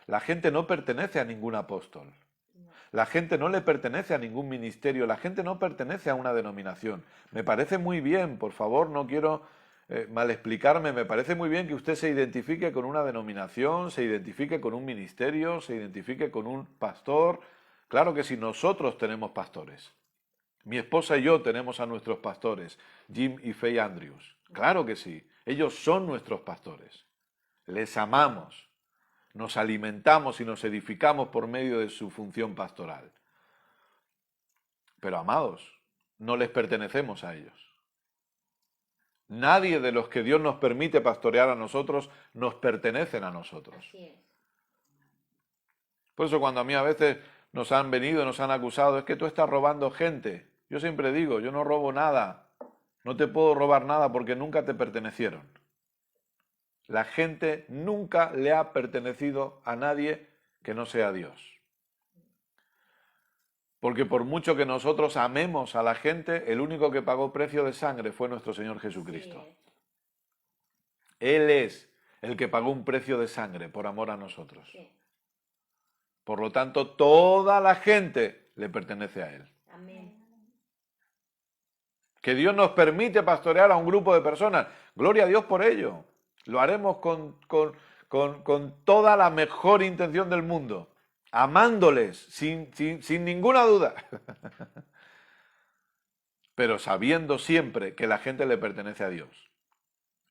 La gente no pertenece a ningún apóstol. no. La gente no le pertenece a ningún ministerio. La gente no pertenece a una denominación. Me parece muy bien, por favor, no quiero mal explicarme, me parece muy bien que usted se identifique con una denominación, se identifique con un ministerio, se identifique con un pastor. Claro que sí, nosotros tenemos pastores. Mi esposa y yo tenemos a nuestros pastores, Jim y Faye Andrews. Claro que sí, ellos son nuestros pastores. Les amamos, nos alimentamos y nos edificamos por medio de su función pastoral. Pero amados, no les pertenecemos a ellos. Nadie de los que Dios nos permite pastorear a nosotros nos pertenecen a nosotros. Así es. Por eso cuando a mí a veces nos han venido, nos han acusado, es que tú estás robando gente. Yo siempre digo, yo no robo nada. No te puedo robar nada porque nunca te pertenecieron. La gente nunca le ha pertenecido a nadie que no sea Dios. Porque por mucho que nosotros amemos a la gente, el único que pagó precio de sangre fue nuestro Señor Jesucristo. Así es. Él es el que pagó un precio de sangre por amor a nosotros. Sí. Por lo tanto, toda la gente le pertenece a Él. Amén. Que Dios nos permite pastorear a un grupo de personas. Gloria a Dios por ello. Lo haremos con toda la mejor intención del mundo. Amándoles, sin ninguna duda. Pero sabiendo siempre que la gente le pertenece a Dios.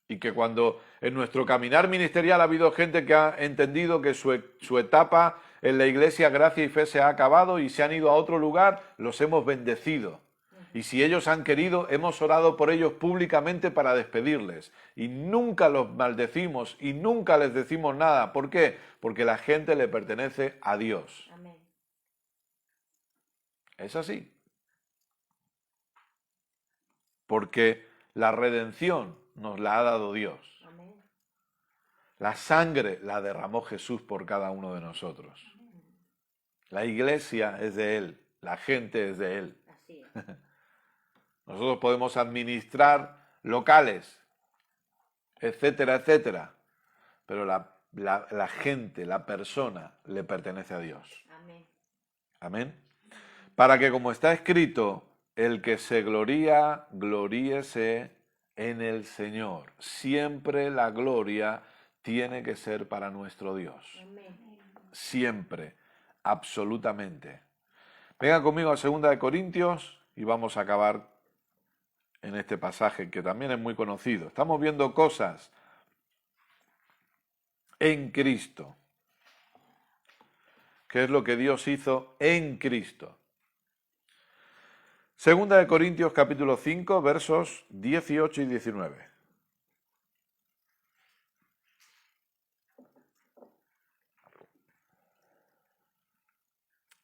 Y que cuando en nuestro caminar ministerial ha habido gente que ha entendido que su etapa en la iglesia Gracia y Fe se ha acabado y se han ido a otro lugar, los hemos bendecido. Y si ellos han querido, hemos orado por ellos públicamente para despedirles. Y nunca los maldecimos y nunca les decimos nada. ¿Por qué? Porque la gente le pertenece a Dios. Amén. Es así. Porque la redención nos la ha dado Dios. Amén. La sangre la derramó Jesús por cada uno de nosotros. La iglesia es de Él, la gente es de Él. Así es. Nosotros podemos administrar locales, etcétera, etcétera. Pero la gente, la persona, le pertenece a Dios. Amén. Amén. Para que, como está escrito, el que se gloría, gloríese en el Señor. Siempre la gloria tiene que ser para nuestro Dios. Amén. Siempre, absolutamente. Vengan conmigo a 2 Corintios y vamos a acabar en este pasaje que también es muy conocido. Estamos viendo cosas en Cristo. ¿Qué es lo que Dios hizo en Cristo? 2 Corintios capítulo 5, versos 18 y 19.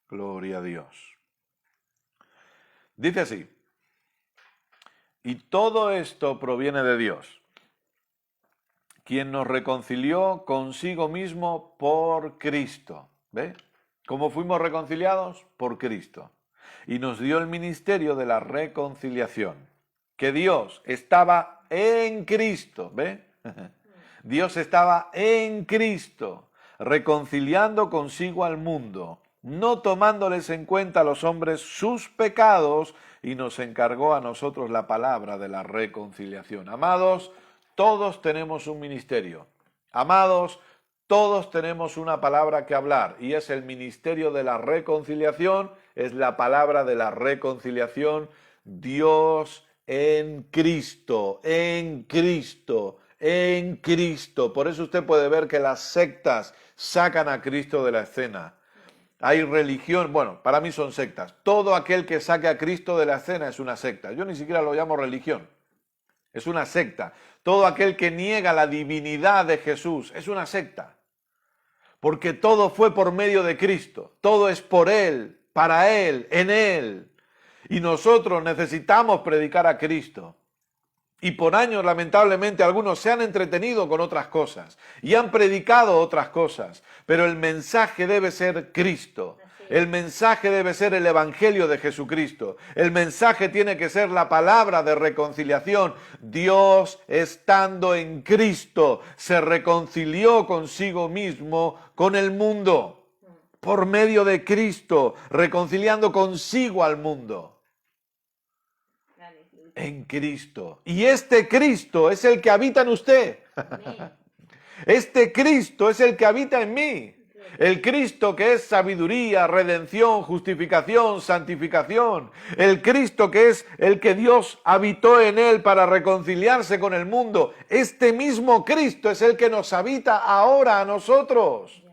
Gloria a Dios. Dice así: y todo esto proviene de Dios, quien nos reconcilió consigo mismo por Cristo. ¿Ve? ¿Cómo fuimos reconciliados? Por Cristo. Y nos dio el ministerio de la reconciliación. Que Dios estaba en Cristo. ¿Ve? Dios estaba en Cristo, reconciliando consigo al mundo, no tomándoles en cuenta a los hombres sus pecados, y nos encargó a nosotros la palabra de la reconciliación. Amados, todos tenemos un ministerio. Amados, todos tenemos una palabra que hablar y es el ministerio de la reconciliación, es la palabra de la reconciliación. Dios en Cristo, en Cristo, en Cristo. Por eso usted puede ver que las sectas sacan a Cristo de la escena. Hay religión, bueno, para mí son sectas. Todo aquel que saque a Cristo de la escena es una secta. Yo ni siquiera lo llamo religión. Es una secta. Todo aquel que niega la divinidad de Jesús es una secta. Porque todo fue por medio de Cristo. Todo es por Él, para Él, en Él. Y nosotros necesitamos predicar a Cristo. Y por años, lamentablemente, algunos se han entretenido con otras cosas y han predicado otras cosas. Pero el mensaje debe ser Cristo. El mensaje debe ser el Evangelio de Jesucristo. El mensaje tiene que ser la palabra de reconciliación. Dios, estando en Cristo, se reconcilió consigo mismo con el mundo. Por medio de Cristo, reconciliando consigo al mundo. En Cristo. Y este Cristo es el que habita en usted. Amén. Este Cristo es el que habita en mí. El Cristo que es sabiduría, redención, justificación, santificación. El Cristo que es el que Dios habitó en él para reconciliarse con el mundo. Este mismo Cristo es el que nos habita ahora a nosotros.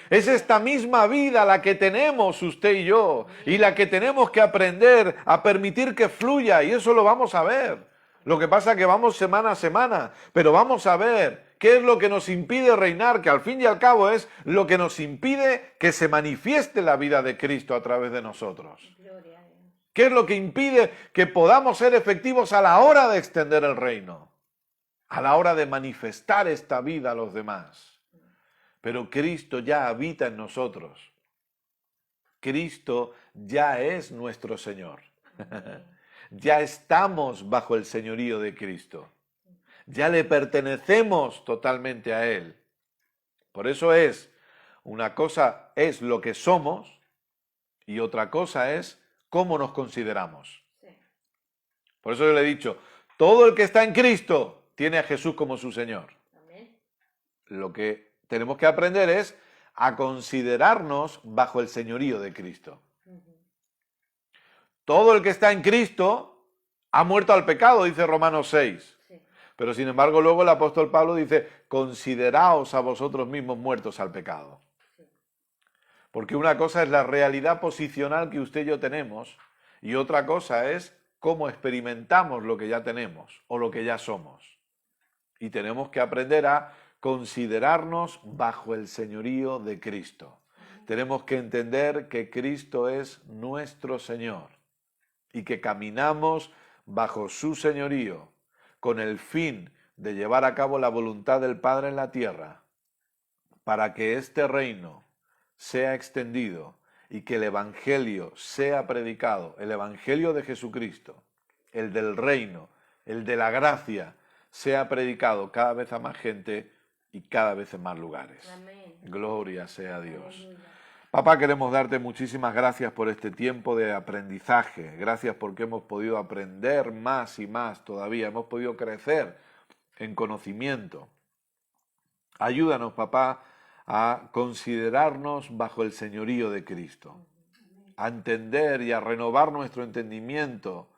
Es esta misma vida la que tenemos usted y yo, y la que tenemos que aprender a permitir que fluya, y eso lo vamos a ver. Lo que pasa es que vamos semana a semana, pero vamos a ver qué es lo que nos impide reinar, que al fin y al cabo es lo que nos impide que se manifieste la vida de Cristo a través de nosotros. Gloria a Dios. ¿Qué es lo que impide que podamos ser efectivos a la hora de extender el reino? A la hora de manifestar esta vida a los demás. Pero Cristo ya habita en nosotros. Cristo ya es nuestro Señor. Ya estamos bajo el señorío de Cristo. Ya le pertenecemos totalmente a Él. Por eso una cosa es lo que somos y otra cosa es cómo nos consideramos. Sí. Por eso yo le he dicho, todo el que está en Cristo tiene a Jesús como su Señor. Amén. Lo que tenemos que aprender es a considerarnos bajo el señorío de Cristo. Todo el que está en Cristo ha muerto al pecado, dice Romanos 6. Sí. Pero sin embargo luego el apóstol Pablo dice, consideraos a vosotros mismos muertos al pecado. Porque una cosa es la realidad posicional que usted y yo tenemos y otra cosa es cómo experimentamos lo que ya tenemos o lo que ya somos. Y tenemos que aprender a considerarnos bajo el señorío de Cristo. Tenemos que entender que Cristo es nuestro Señor y que caminamos bajo su señorío con el fin de llevar a cabo la voluntad del Padre en la tierra para que este reino sea extendido y que el Evangelio sea predicado, el Evangelio de Jesucristo, el del reino, el de la gracia, sea predicado cada vez a más gente y cada vez en más lugares. Amén. Gloria sea a Dios. Aleluya. Papá, queremos darte muchísimas gracias por este tiempo de aprendizaje. Gracias porque hemos podido aprender más y más todavía. Hemos podido crecer en conocimiento. Ayúdanos, papá, a considerarnos bajo el señorío de Cristo. A entender y a renovar nuestro entendimiento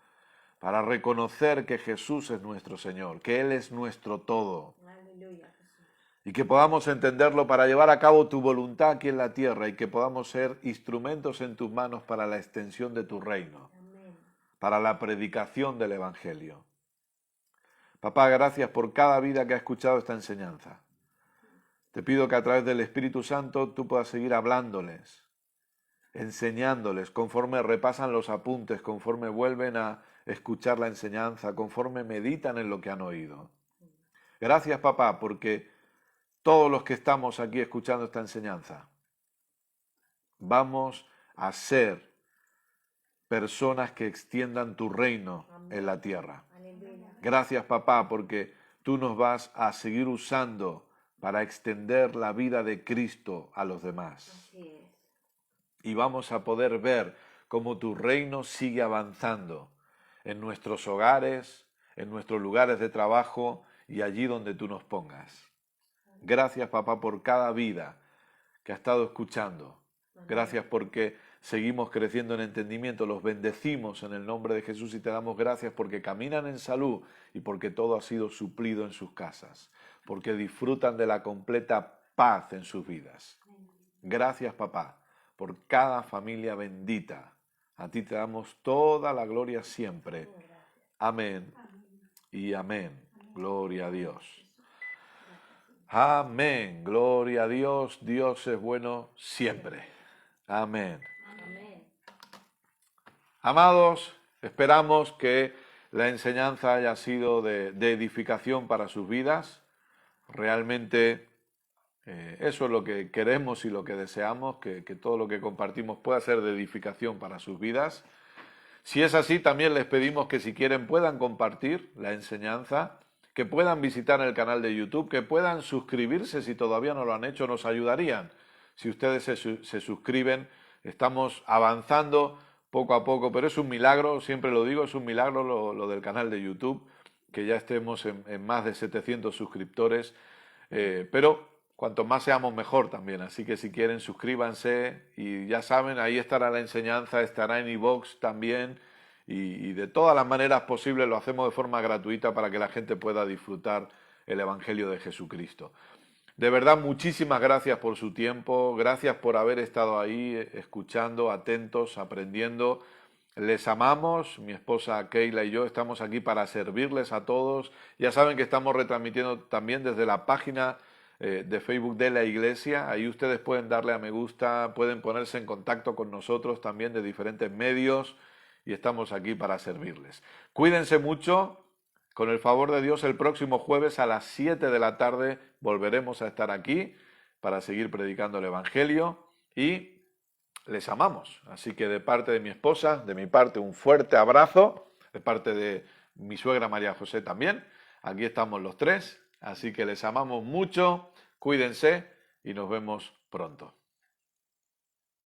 para reconocer que Jesús es nuestro Señor, que Él es nuestro todo. Aleluya. Y que podamos entenderlo para llevar a cabo tu voluntad aquí en la tierra y que podamos ser instrumentos en tus manos para la extensión de tu reino, Amén. para la predicación del Evangelio. Papá, gracias por cada vida que ha escuchado esta enseñanza. Te pido que a través del Espíritu Santo tú puedas seguir hablándoles, enseñándoles, conforme repasan los apuntes, conforme vuelven a escuchar la enseñanza, conforme meditan en lo que han oído. Gracias, papá, porque todos los que estamos aquí escuchando esta enseñanza, vamos a ser personas que extiendan tu reino en la tierra. Aleluya. Gracias, papá, porque tú nos vas a seguir usando para extender la vida de Cristo a los demás. Así es. Y vamos a poder ver cómo tu reino sigue avanzando en nuestros hogares, en nuestros lugares de trabajo y allí donde tú nos pongas. Gracias, papá, por cada vida que ha estado escuchando. Gracias porque seguimos creciendo en entendimiento. Los bendecimos en el nombre de Jesús y te damos gracias porque caminan en salud y porque todo ha sido suplido en sus casas, porque disfrutan de la completa paz en sus vidas. Gracias, papá, por cada familia bendita. A ti te damos toda la gloria siempre. Amén y amén. Gloria a Dios. Amén. Gloria a Dios. Dios es bueno siempre. Amén. Amén. Amados, esperamos que la enseñanza haya sido de edificación para sus vidas. Realmente eso es lo que queremos y lo que deseamos, que todo lo que compartimos pueda ser de edificación para sus vidas. Si es así, también les pedimos que si quieren puedan compartir la enseñanza, que puedan visitar el canal de YouTube, que puedan suscribirse si todavía no lo han hecho, nos ayudarían. Si ustedes se suscriben, estamos avanzando poco a poco, pero es un milagro, siempre lo digo, es un milagro lo del canal de YouTube, que ya estemos en más de 700 suscriptores, pero cuanto más seamos mejor también, así que si quieren suscríbanse y ya saben, ahí estará la enseñanza, estará en iVoox también y de todas las maneras posibles lo hacemos de forma gratuita para que la gente pueda disfrutar el Evangelio de Jesucristo. De verdad, muchísimas gracias por su tiempo, gracias por haber estado ahí escuchando, atentos, aprendiendo. Les amamos, mi esposa Keila y yo estamos aquí para servirles a todos. Ya saben que estamos retransmitiendo también desde la página de Facebook de la iglesia. Ahí ustedes pueden darle a me gusta, pueden ponerse en contacto con nosotros también de diferentes medios y estamos aquí para servirles. Cuídense mucho. Con el favor de Dios, el próximo jueves a las 7 de la tarde volveremos a estar aquí para seguir predicando el Evangelio y les amamos. Así que de parte de mi esposa, de mi parte, un fuerte abrazo, de parte de mi suegra María José también. Aquí estamos los tres, así que les amamos mucho, cuídense y nos vemos pronto.